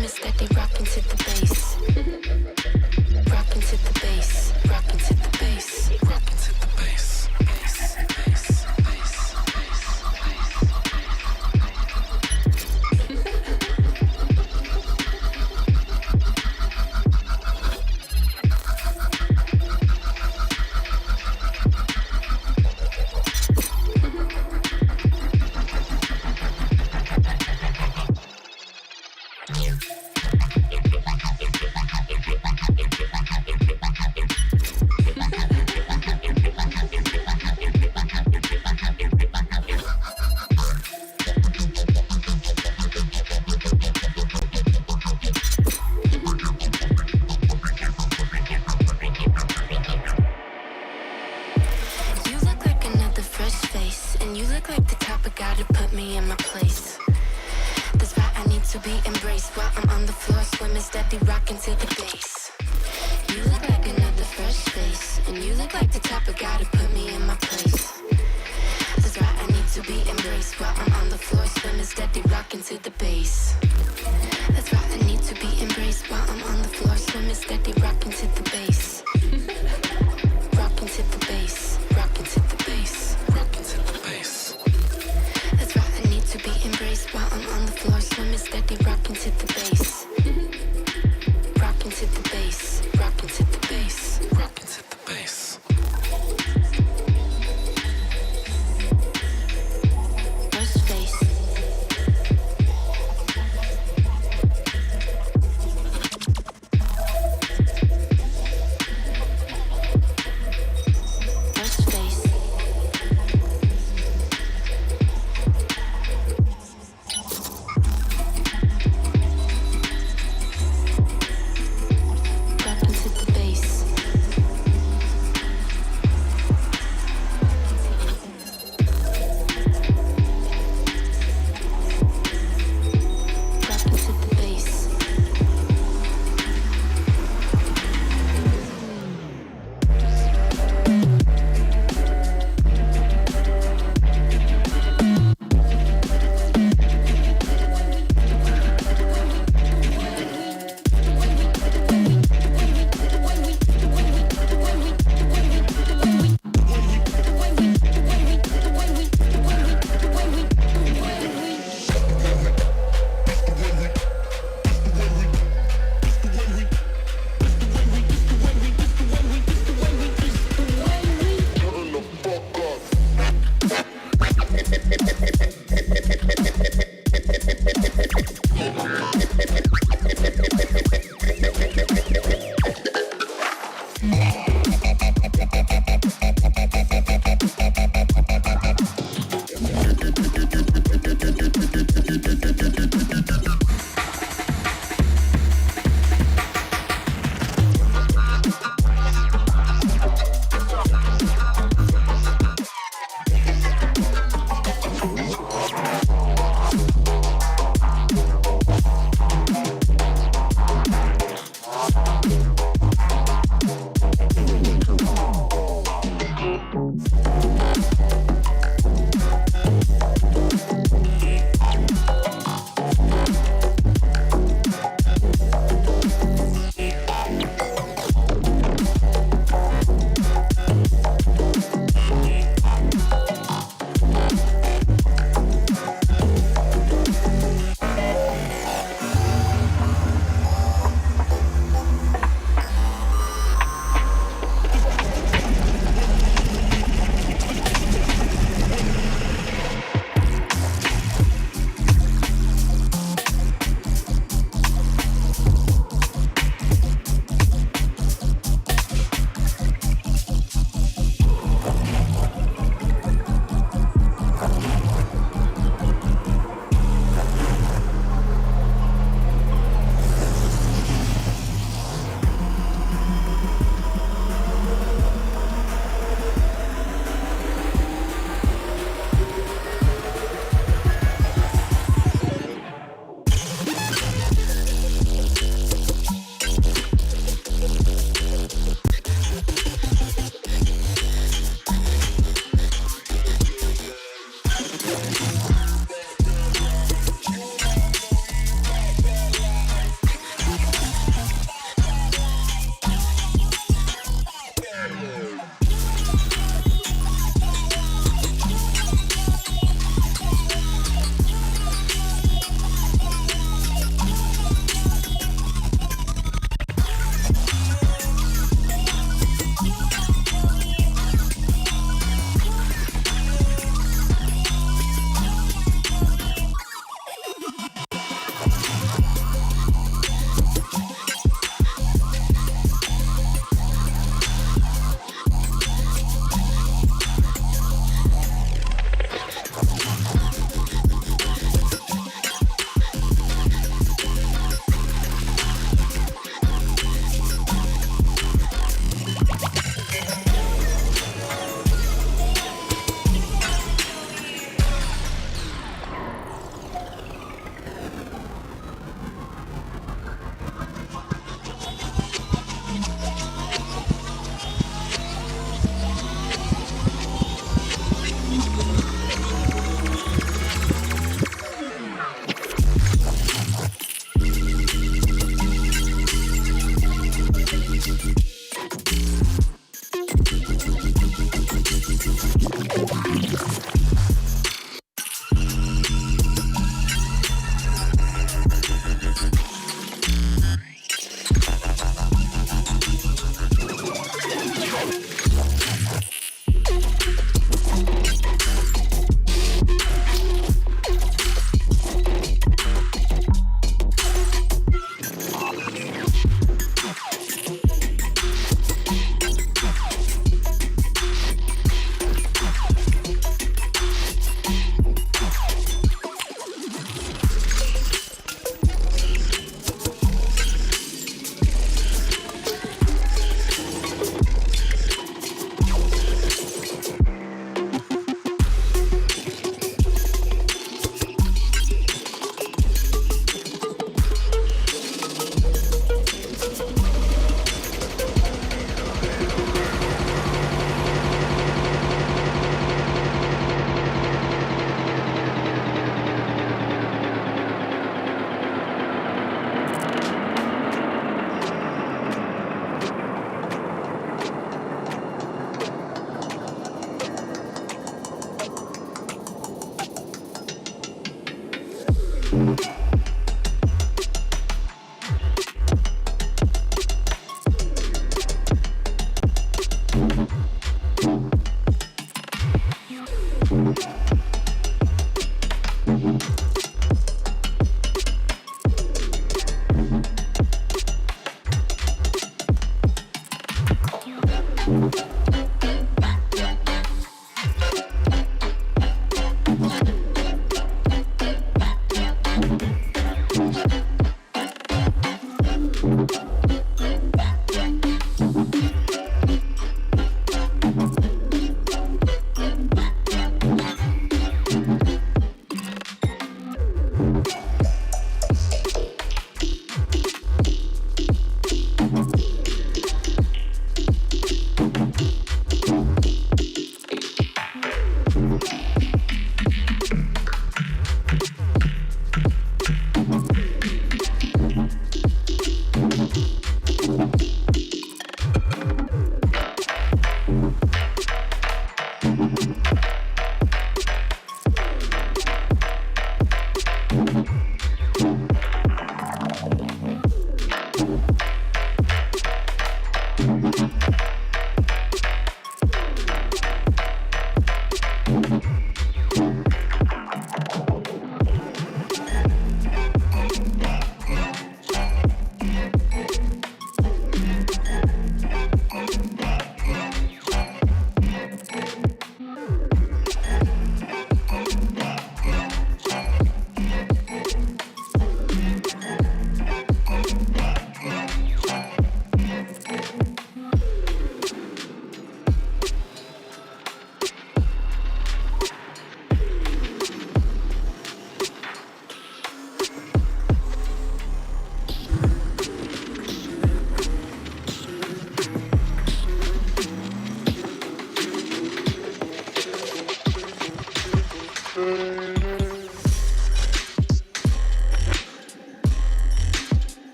swim is steady, rocking to the bass. Rocking to the bass, rocking to the bass, rocking to the bass. Bass, bass, bass, You look like another fresh face, and you look like the type of guy to put me in my place. That's why I need to be embraced while I'm on the floor swimming steady, rocking to the bass. You look like another fresh face, and you look like the type of guy to put me in my place. That's why I need to be embraced while I'm on the floor swimming steady, rocking to the bass. That's why I need to be embraced while I'm on the floor swimming steady, rocking to the bass. Rocking to the bass, rocking to the bass, rocking to the bass. That's why I need to be embraced while I'm on the floor swimming steady, rocking to the bass. Rocking to the bass, rocking to the bass, rocking to the bass. First face. First face. Rocking to the bass.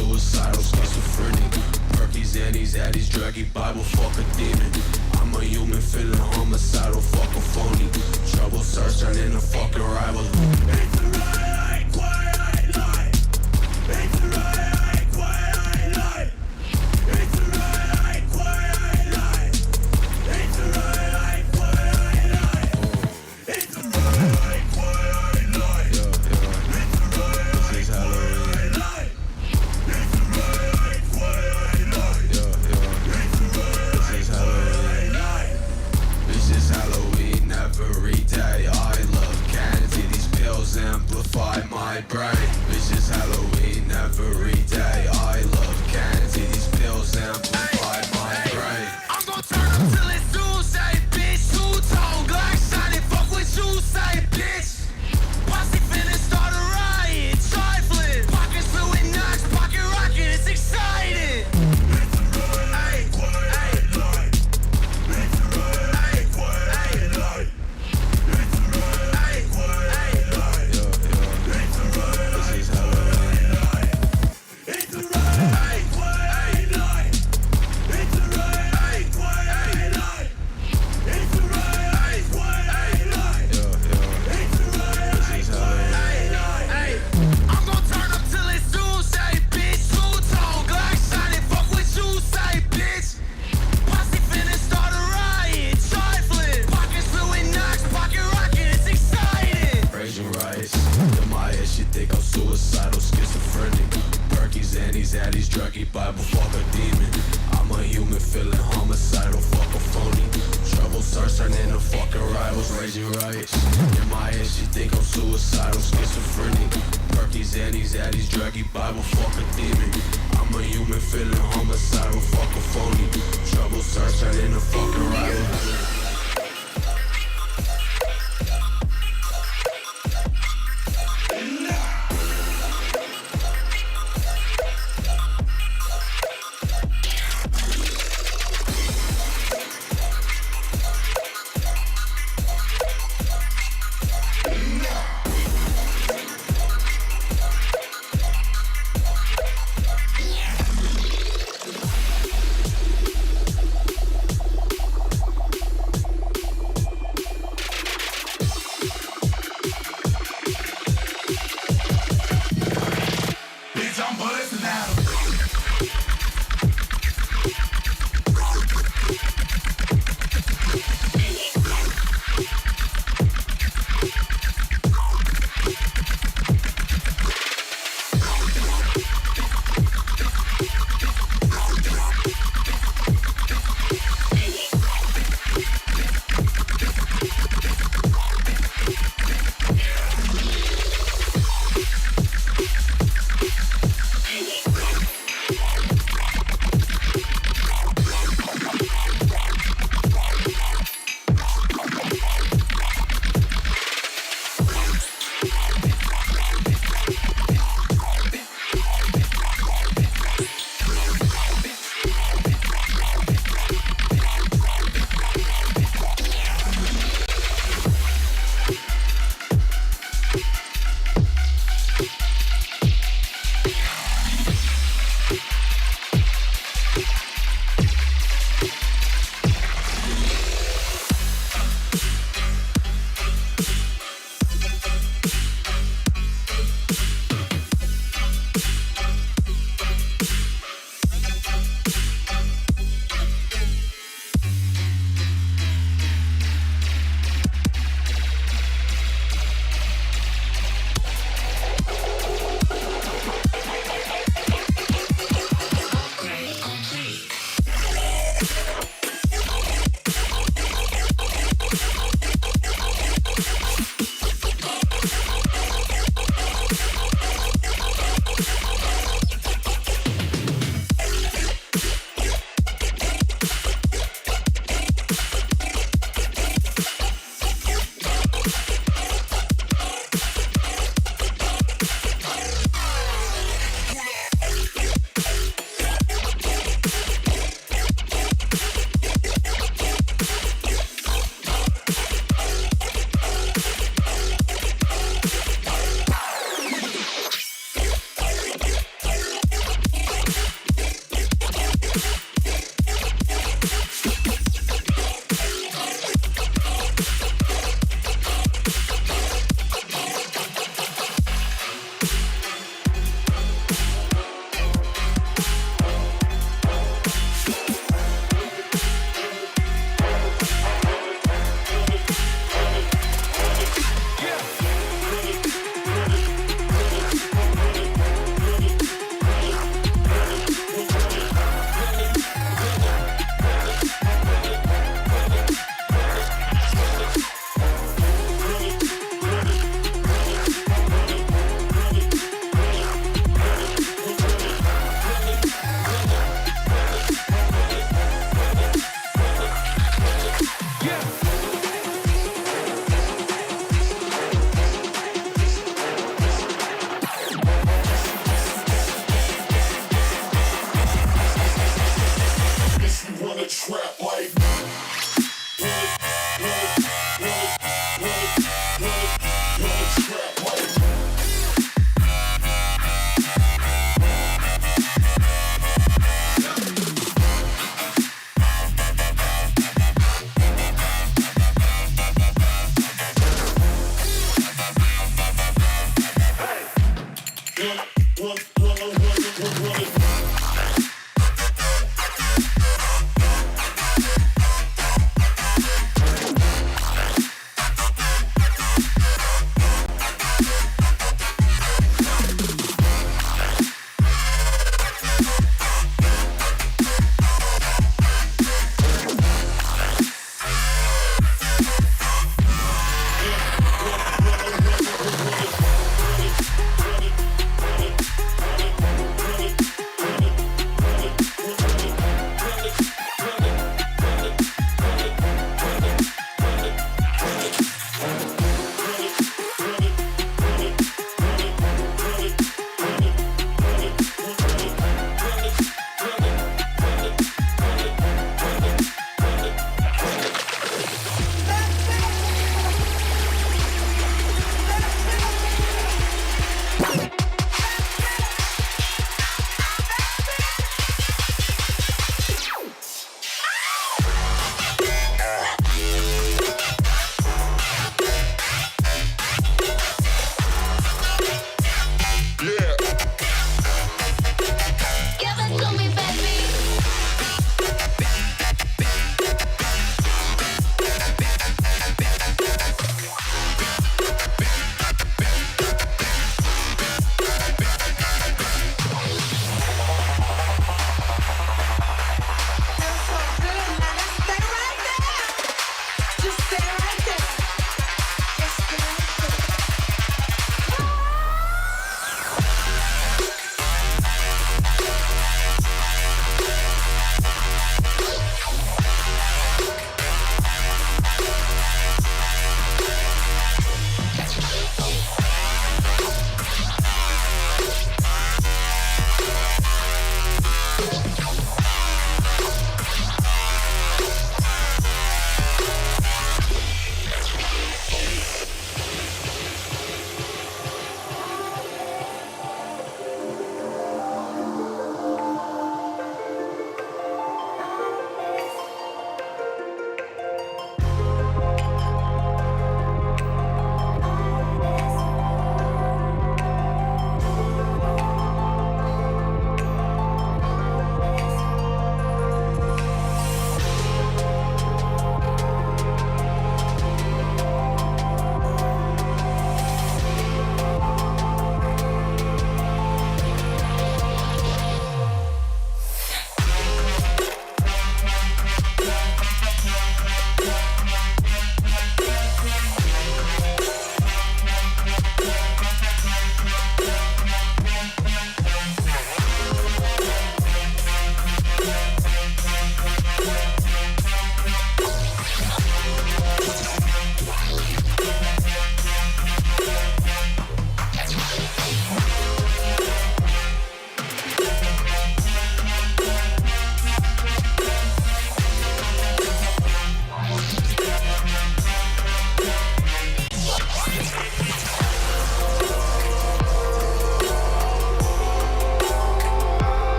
suicidal, schizophrenic. Perky's, anties, addies, druggy, Bible, fuck a demon. I'm a human feeling homicidal, fuck a phony. Trouble searching in a fucking rival. Ain't the right, I ain't quiet, I ain't lying. Ain't the right, I ain't quiet, I ain't lying. Ain't the right, I ain't quiet, I ain't lying. Ain't the right, I ain't quiet, I ain't lying. Ain't the right, I ain't quiet, I ain't lying. Ain't the right, I ain't quiet, I ain't lying. Ain't the right, I ain't quiet, I ain't lying. Ain't the right, I ain't quiet, I ain't lying. This is Halloween every day. I love candy, these pills amplify my brain. This is Halloween every day. I love candy, these pills amplify my brain. I'm gon' turn up till it's Tuesday, bitch. Two-tone, Glock shot it, fuck what you say, bitch. Posse finna start a riot, trifling. Pockets filled with knocks, pocket rocket, it's exciting. Ain't the right, I ain't quiet, I ain't lying. Ain't the right, I ain't quiet, I ain't lying. Ain't the right, I ain't quiet, I ain't lying. Ain't the right, I ain't quiet, I ain't lying. Ain't the right, I ain't quiet, I ain't lying. Ain't the right, I ain't quiet, I ain't lying. Ain't the right, I ain't quiet, I ain't lying. Ain't the right, I ain't quiet, I ain't lying. Hey, I'm gon' turn up till it's Tuesday, bitch. Two-tone, Glock shot it, fuck what you say, bitch. Posse finna start a riot, trifling. Pockets filled with knocks, pocket rocket, it's exciting. Raging riots, in my head, she think I'm suicidal, schizophrenic. Perky's, anties, addies, druggy, Bible, fuck a demon. I'm a human feeling homicidal, fuck a phony. Trouble starts turning into fucking rivals, raging riots. In my head, she think I'm suicidal, schizophrenic. Perky's, anties, addies, druggy, Bible, fuck a demon. I'm a human feeling homicidal, fuck a phony. Trouble starts turning into fucking rivals.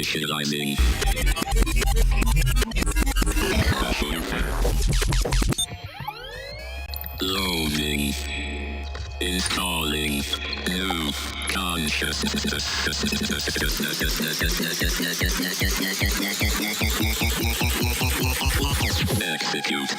Initializing. Loading. Installing. New consciousness. Execute.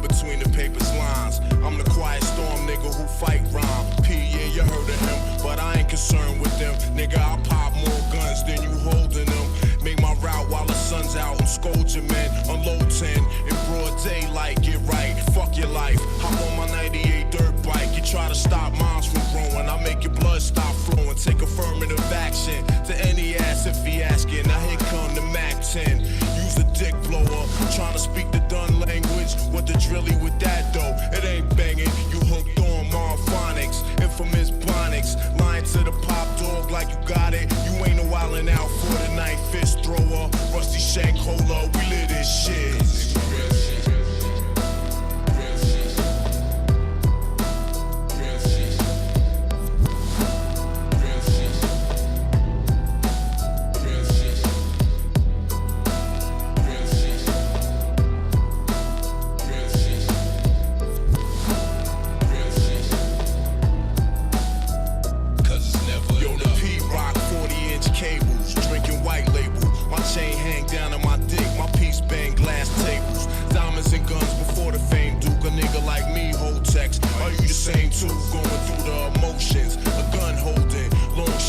between the paper's lines. I'm the quiet storm nigga who fight rhyme. P, yeah, you heard of him, but I ain't concerned with them. Nigga, I pop more guns than you holding them. Make my route while the sun's out and scold your men. Unload 10 in broad daylight, get right, fuck your life. Hop on my 98 dirt bike. You try to stop moms from growing, I make your blood stop flowing. Take affirmative action to any ass if he asking. Now here come the Mac 10. Use a dick blower, trying to speak the done language. What the drilly with that though? It ain't banging. You hooked on Phonics, infamous Bonics. Lying to the pop dog like you got it. You ain't no wildin' out for the night. Fist thrower, rusty shank holder. We live this shit.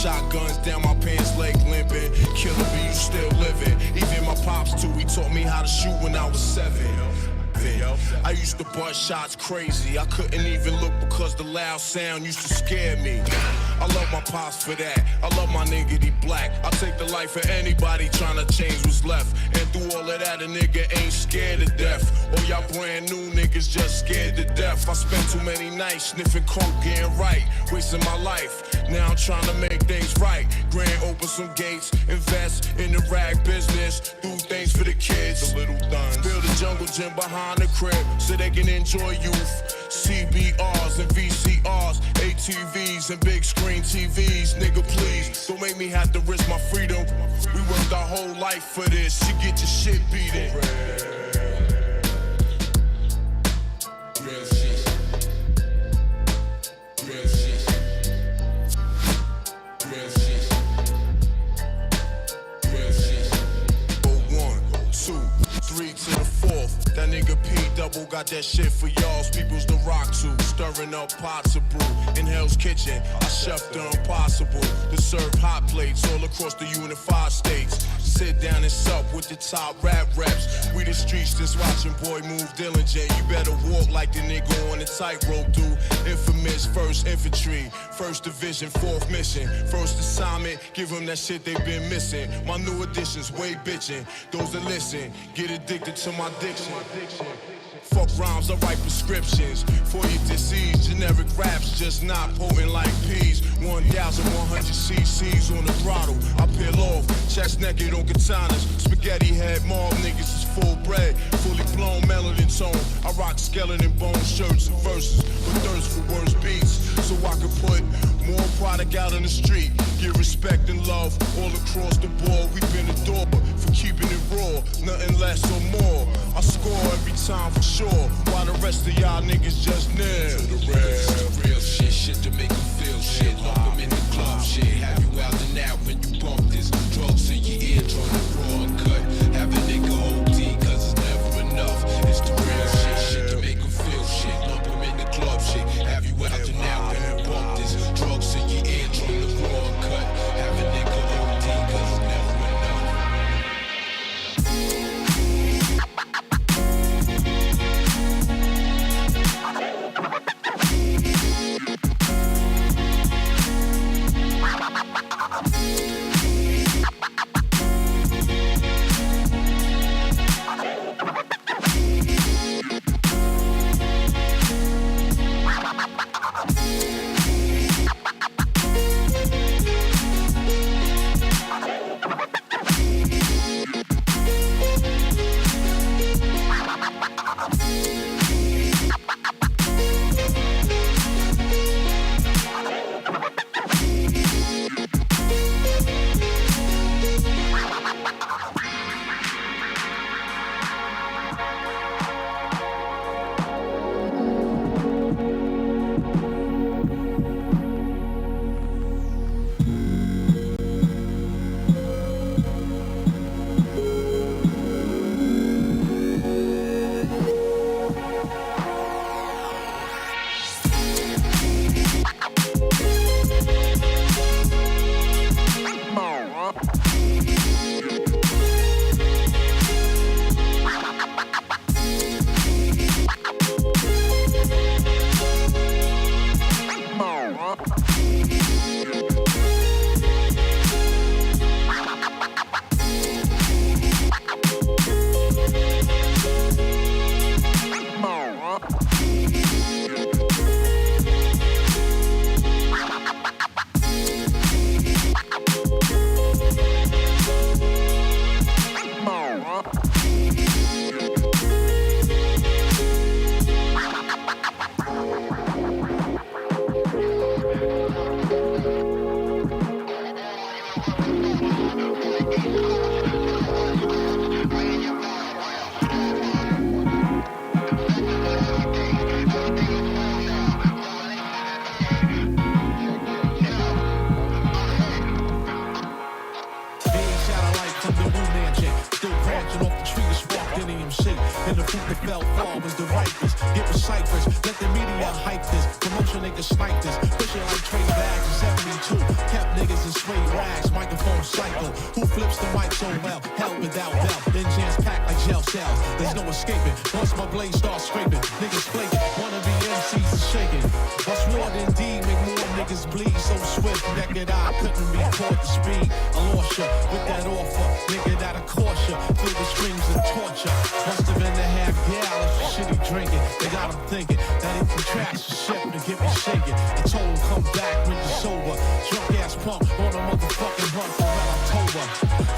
Shotguns down my pants leg limping. Killer B, you still living. Even my pops too, he taught me how to shoot when I was 7. I used to bust shots crazy. I couldn't even look because the loud sound used to scare me. I love my pops for that. I love my nigga, he black. I take the life of anybody trying to change what's left. And through all of that, a nigga ain't scared to death. Or y'all brand new niggas just scared to death. I spent too many nights sniffing coke, getting right, wasting my life. Now I'm trying to make things right. Grand open some gates, invest in the rag business, do things for the kids, the little thuns. Build a jungle gym behind the crib so they can enjoy youth. CBRs and VCRs, ATVs and big screen TVs. Nigga, please, don't make me have to risk my freedom. We worked our whole life for this. You get your shit beaten. That nigga P double got that shit for y'all's peoples to rock to. Stirring up pots of brew in Hell's Kitchen. I chef the impossible to serve hot plates all across the unified states. Sit down and sup with the top rap reps. We the streets just watching boy move diligent. You better walk like the nigga on the tightrope do. Infamous 1st Infantry, 1st Division, 4th Mission. First assignment, give them that shit they been missing. My new additions, way bitchin'. Those that listen, get addicted to my diction. Fuck rhymes, I write prescriptions for your disease. Generic raps just not potent like peas. 1,100 cc's on the throttle. I peel off, chest naked on katanas. Spaghetti head mob niggas is full bred, fully blown melanin tone. I rock skeleton bone shirts and verses, but thirst for worse beats. So I can put more product out on the street. Give respect and love all across the board. We've been adored for keeping it raw, nothing less or more. I score every time for sure, while the rest of y'all niggas just nail to the real shit, shit to make them feel shit. Lump them in the club shit. Have you out and out when you bump this? Drugs in your eardrum, the raw and cut. Have a nigga OD, cause it's never enough. It's the real shit, shit to make them feel shit. Lump them in the club shit. Have you out and out when you bump this? Drugs in your eardrum, the raw and cut. Have a nigga OD, cause it's never enough. any MC. And the fruit that fell far was the ripest. Get with ciphers, let the media hype this. Promotion niggas snipe this. Pushing like trade bags in 72. Kept niggas in suede rags, microphone cycle. Who flips the mic so well? Hell without doubt. Then jams packed like gel cells. There's no escaping. Once my blade starts scraping, niggas flaking. Wanna be MCs is shaking. What's more than D, make more niggas bleed so swift. Naked eye couldn't be caught the speed. I lost ya with that offer. Nigga that'll cost ya. Feel the screams of torture. Must have been the half gallon for shitty drinking. They got him thinking that he can trash the ship and get me shaking. I told him come back when you're sober. Drunk ass pump on a motherfucking run for October.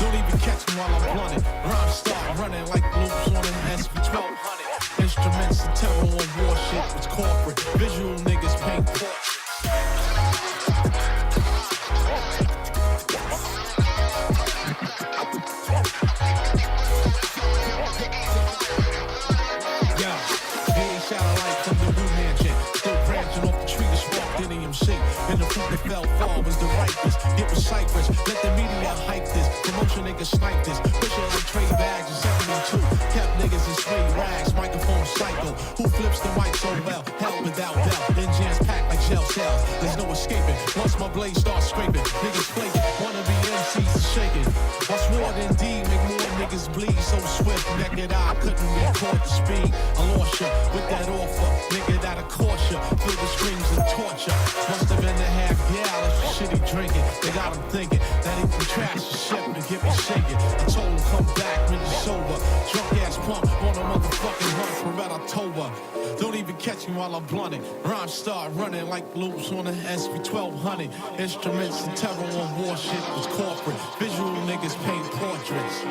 Don't even catch me while I'm blunted. Rhymes start running like loops on an SV1200. Instruments and terror on war shit was corporate. Visual niggas paint portraits. And the fruit that fell far was the ripest. Get with ciphers, let the media hype this. Promotion niggas snipe this. Pushing like trade bags in 72. Kept niggas in suede rags, microphone cycle. Who flips the mic so well? Hell without doubt. Then jams packed like gel cells. There's no escaping. Once my blade starts scraping, niggas flaking. Wanna be MCs is shaking. What's more than D, make more niggas bleed so swift. Naked eye couldn't be caught the speed. I lost ya with that offer. Nigga that'll cost ya. Feel the screams of torture. Must have been the half gallon for shitty drinking. They got him thinking that he can trash the ship and get me shaking. I told him come back when you're sober. Drunk ass pump on a motherfucking run for Red October. Don't even catch me while I'm blunting. Rhymes start running like loops on an SV1200. Instruments and terror on war shit was corporate. Visual niggas paint portraits.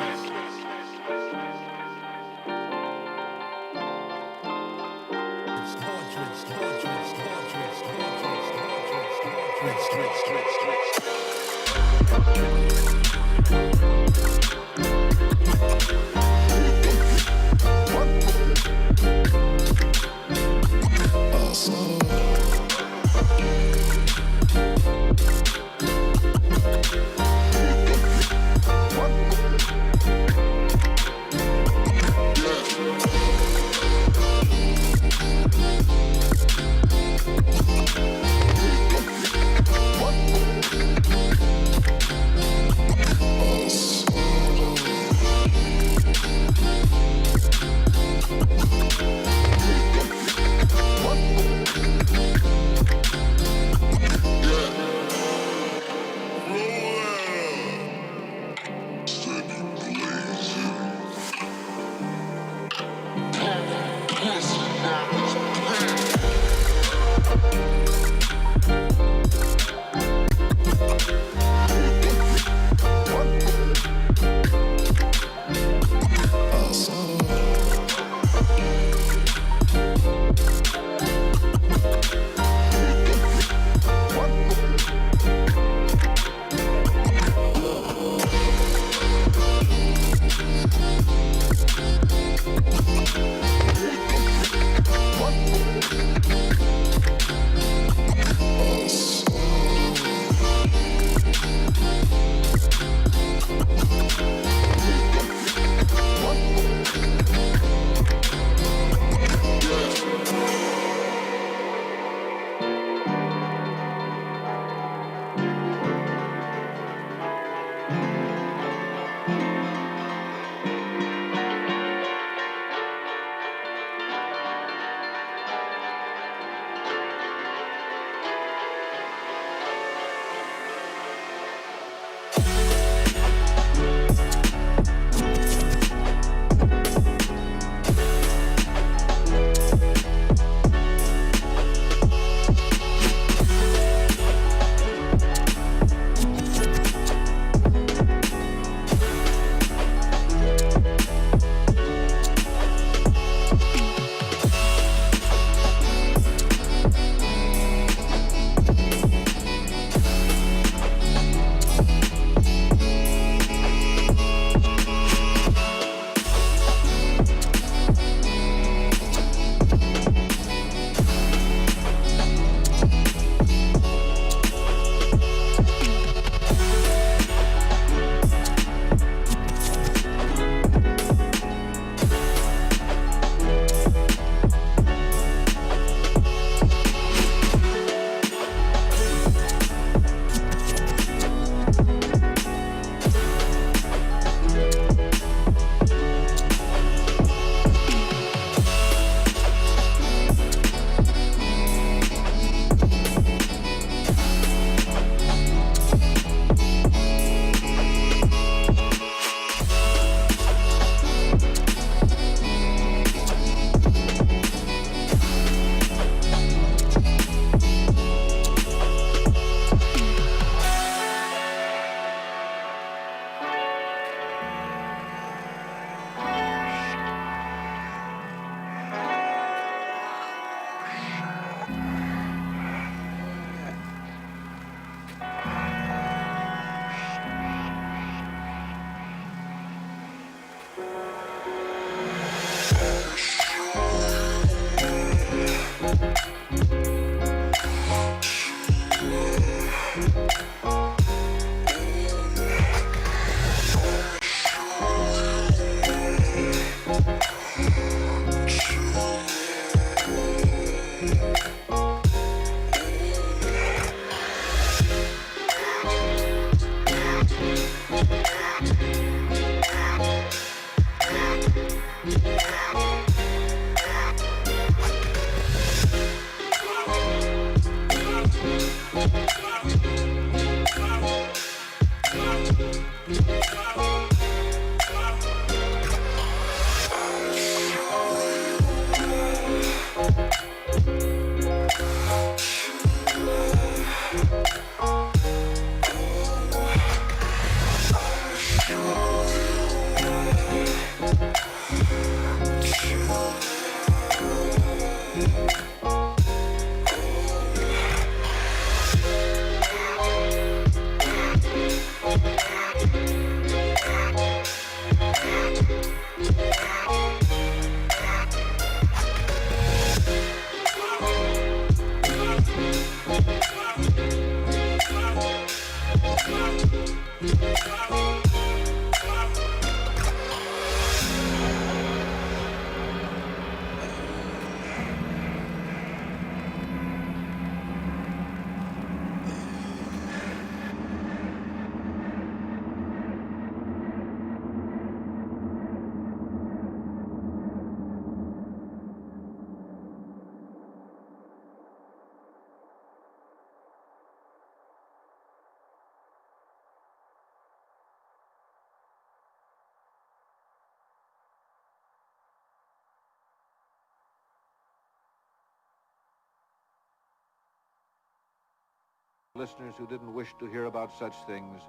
Listeners who didn't wish to hear about such things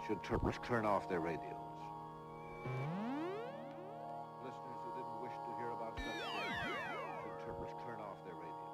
should turn off their radios. Listeners who didn't wish to hear about such things should turn off their radios.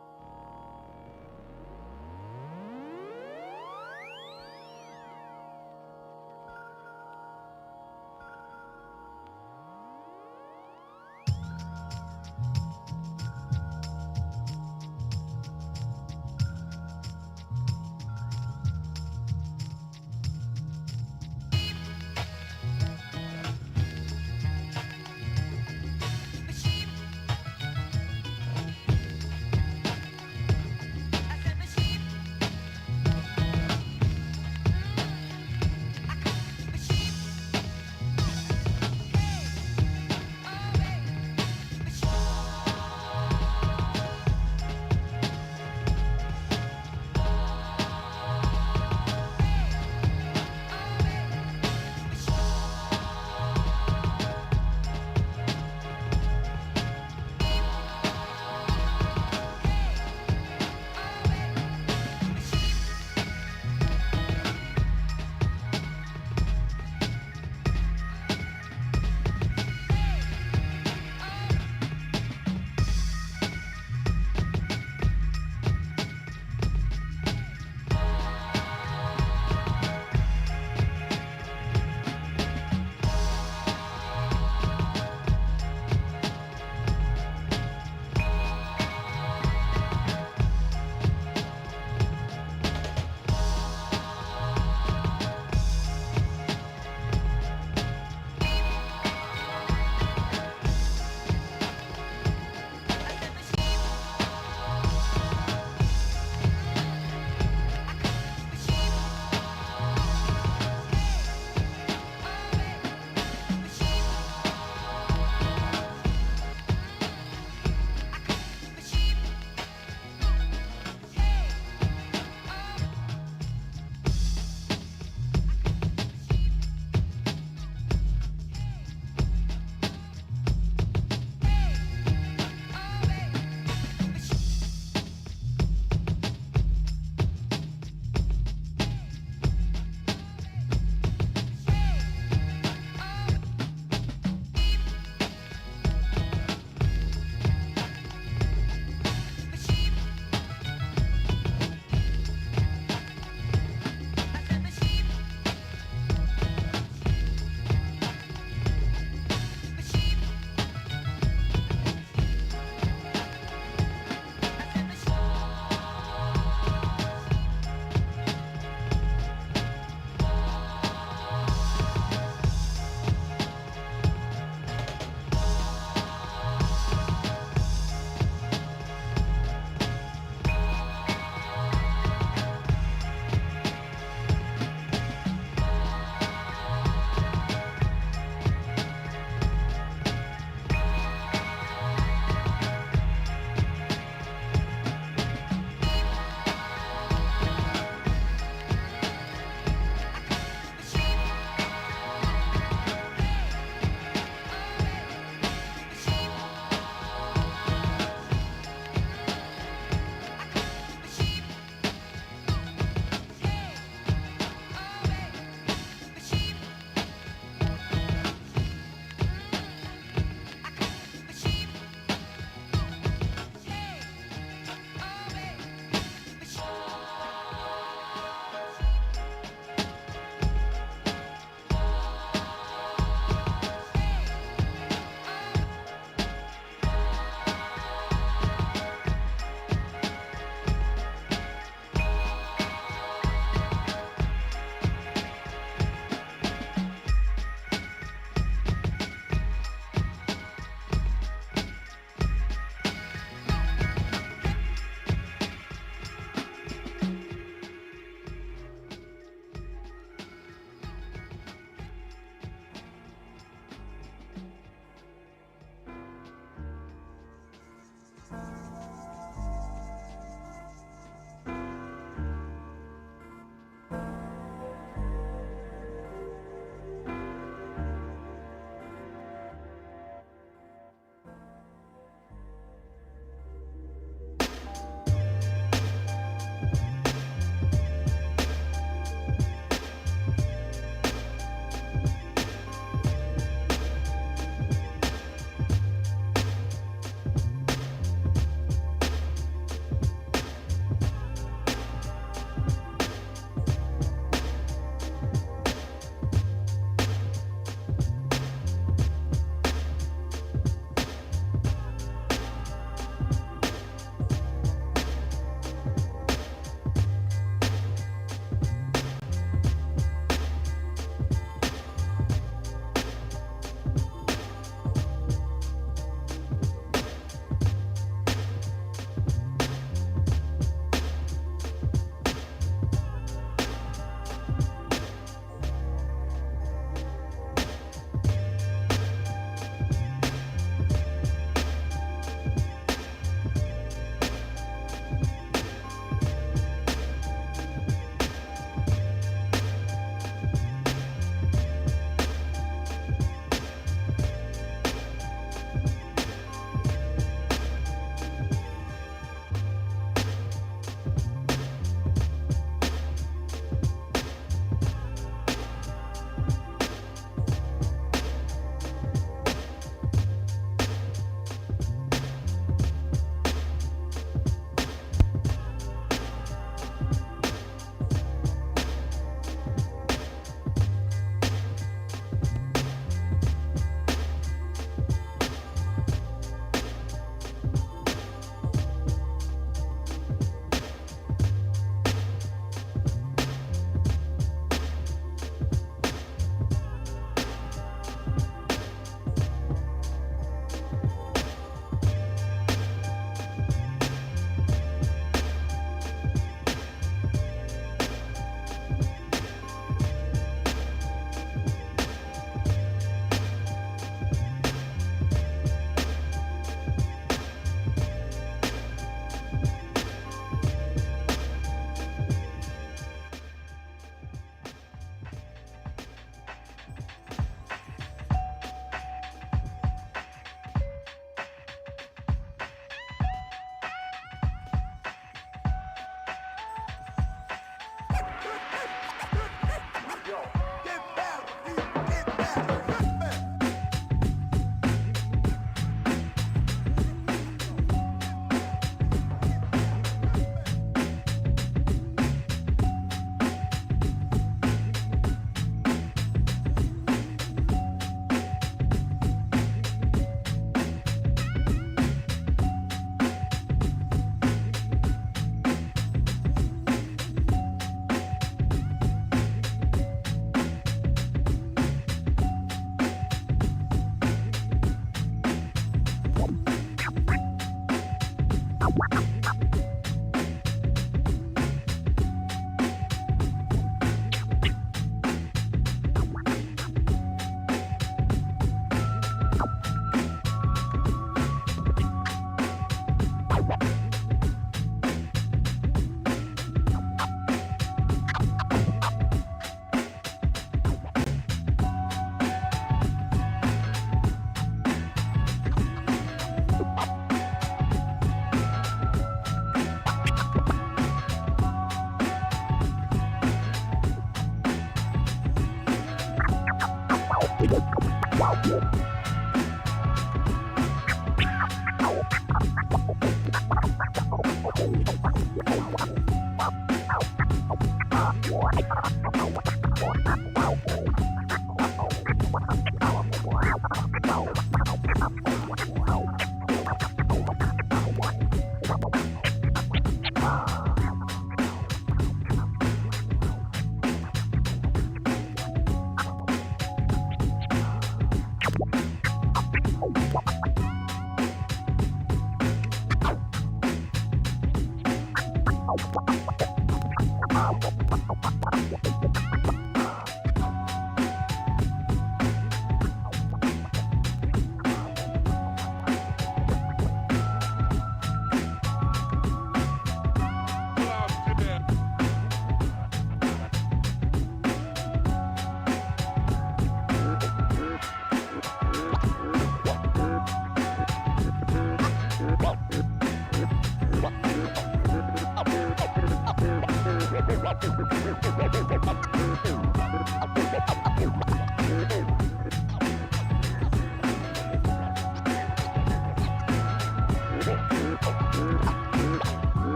Yeah.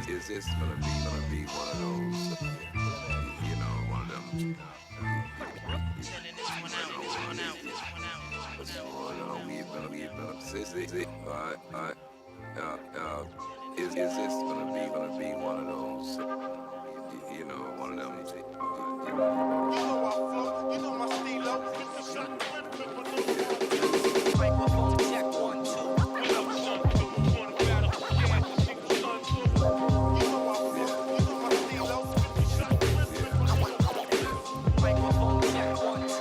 Is this gonna be one of those, you know, one of them? Is this gonna be one of those, you know, one of them? You know my stilo. Microphone check 1 2. Microphone check 1 2.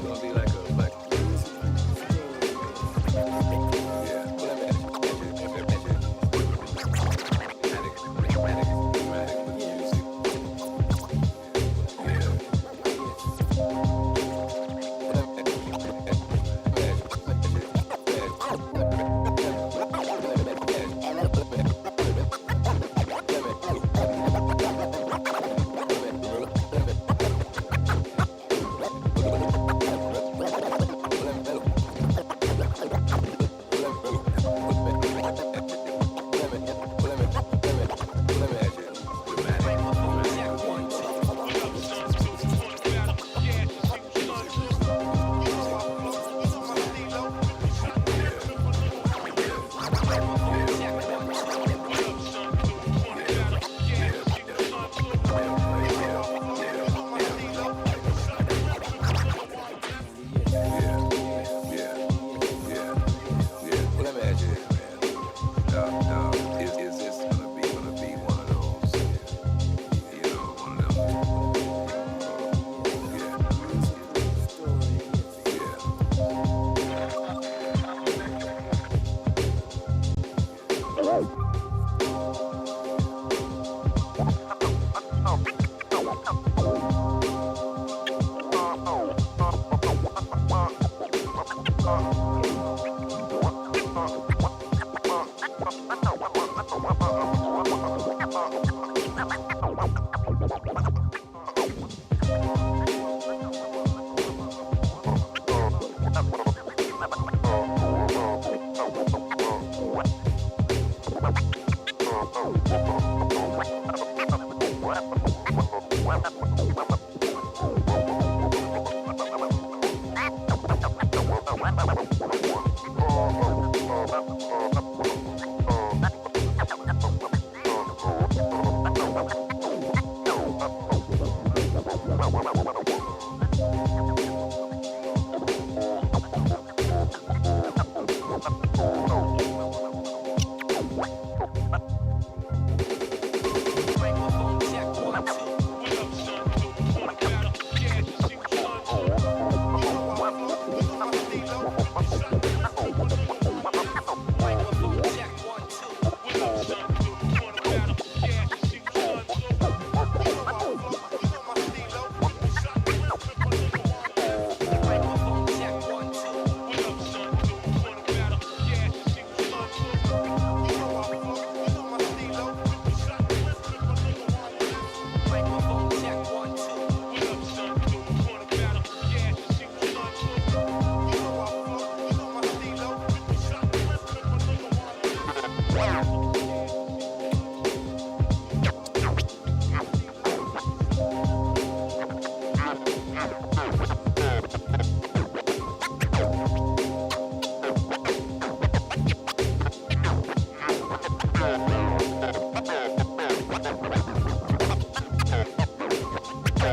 Gonna be like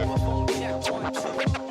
Microphone check 1 2.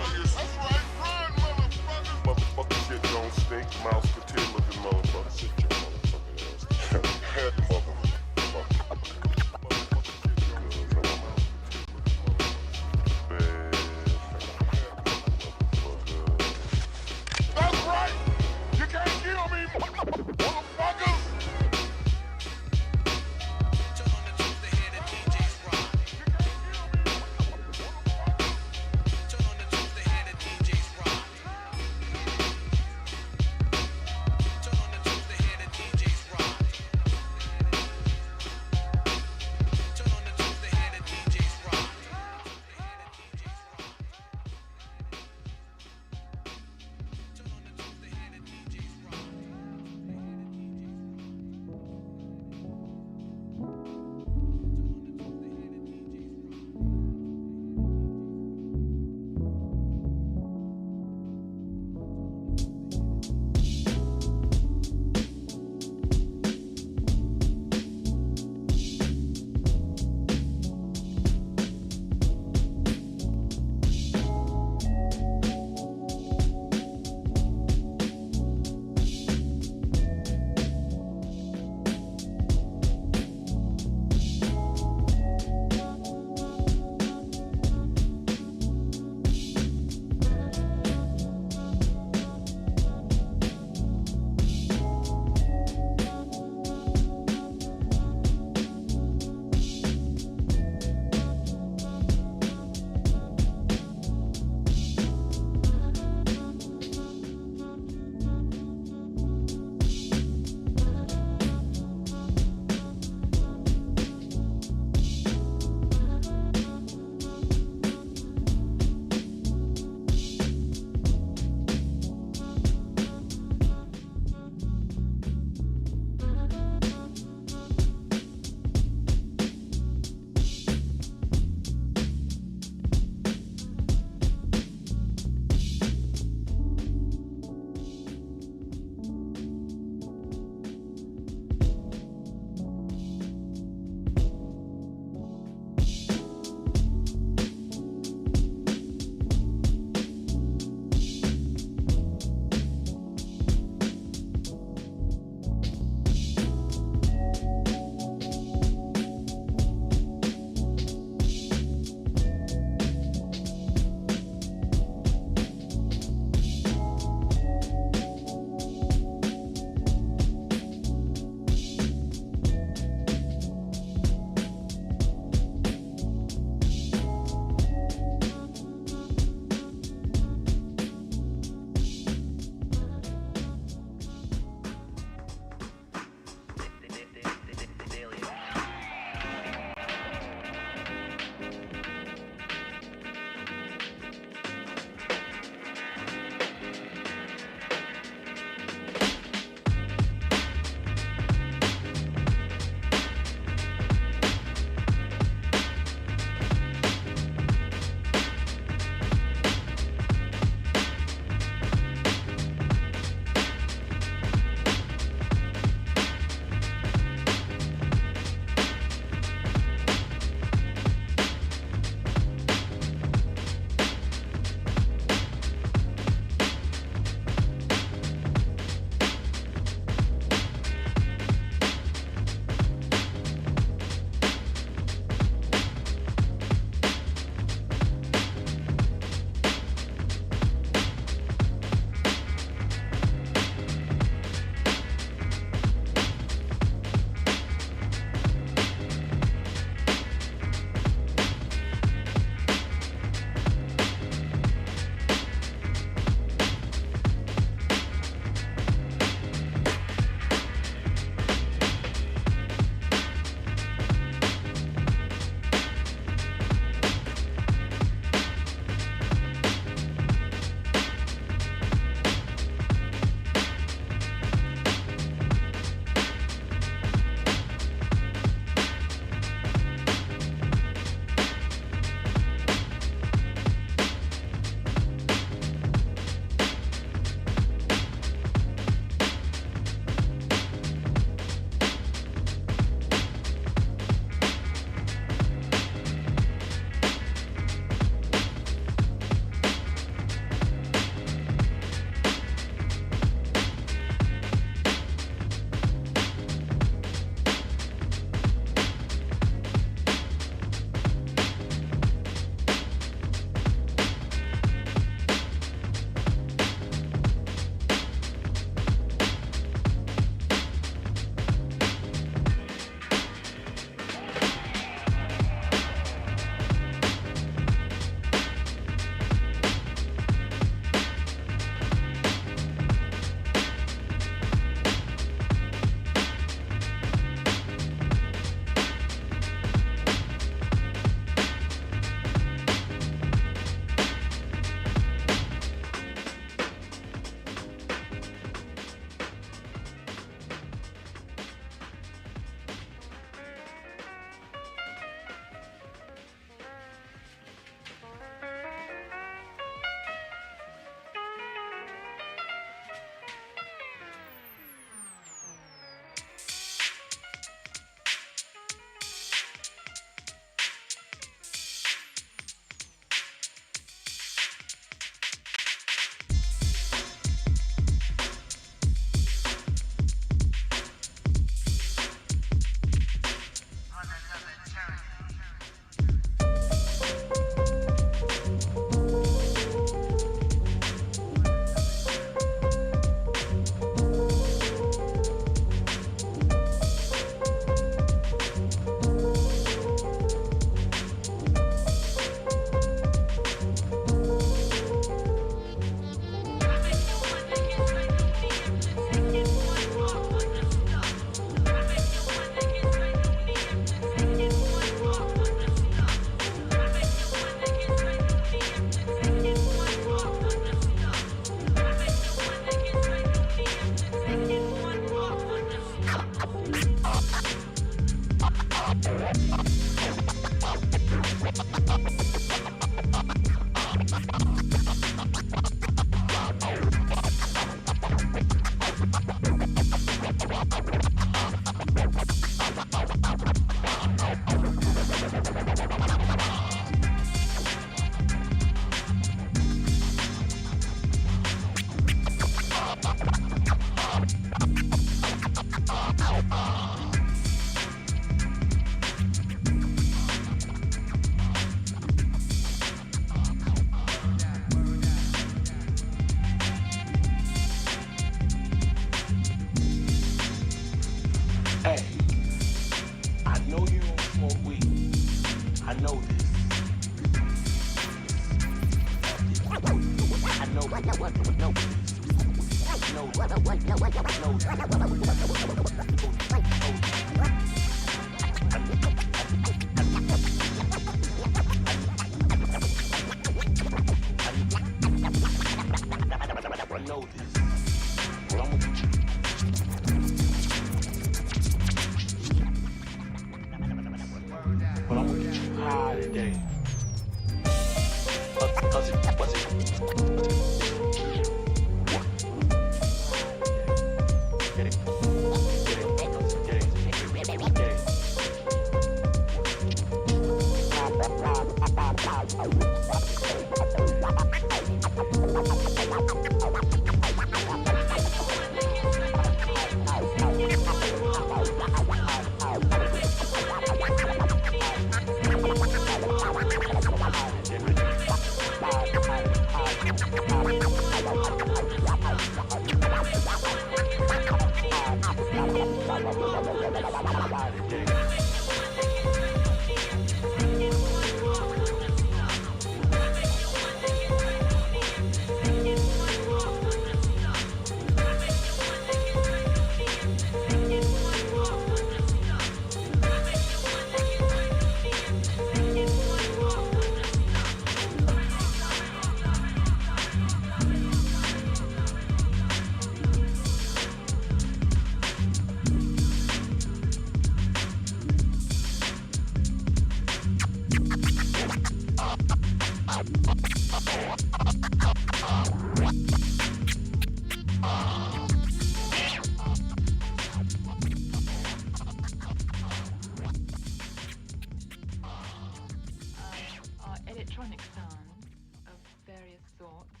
electronic sounds of various sorts,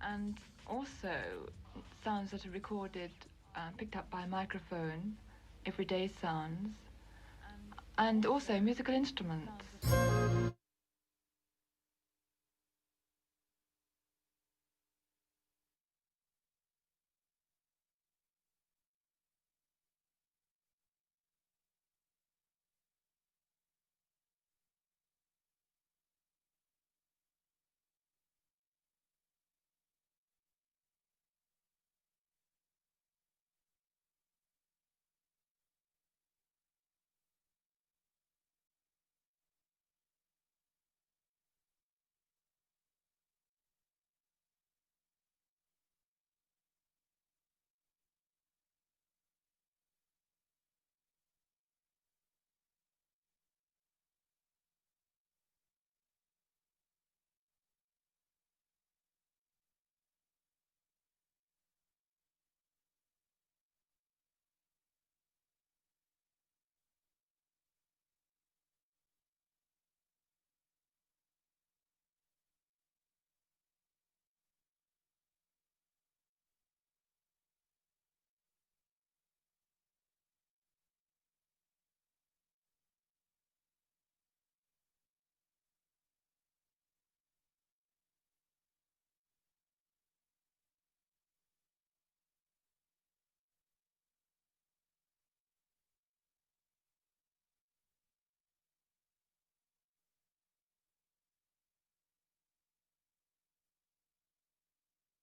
and also sounds that are recorded, picked up by a microphone, everyday sounds, and also musical instruments.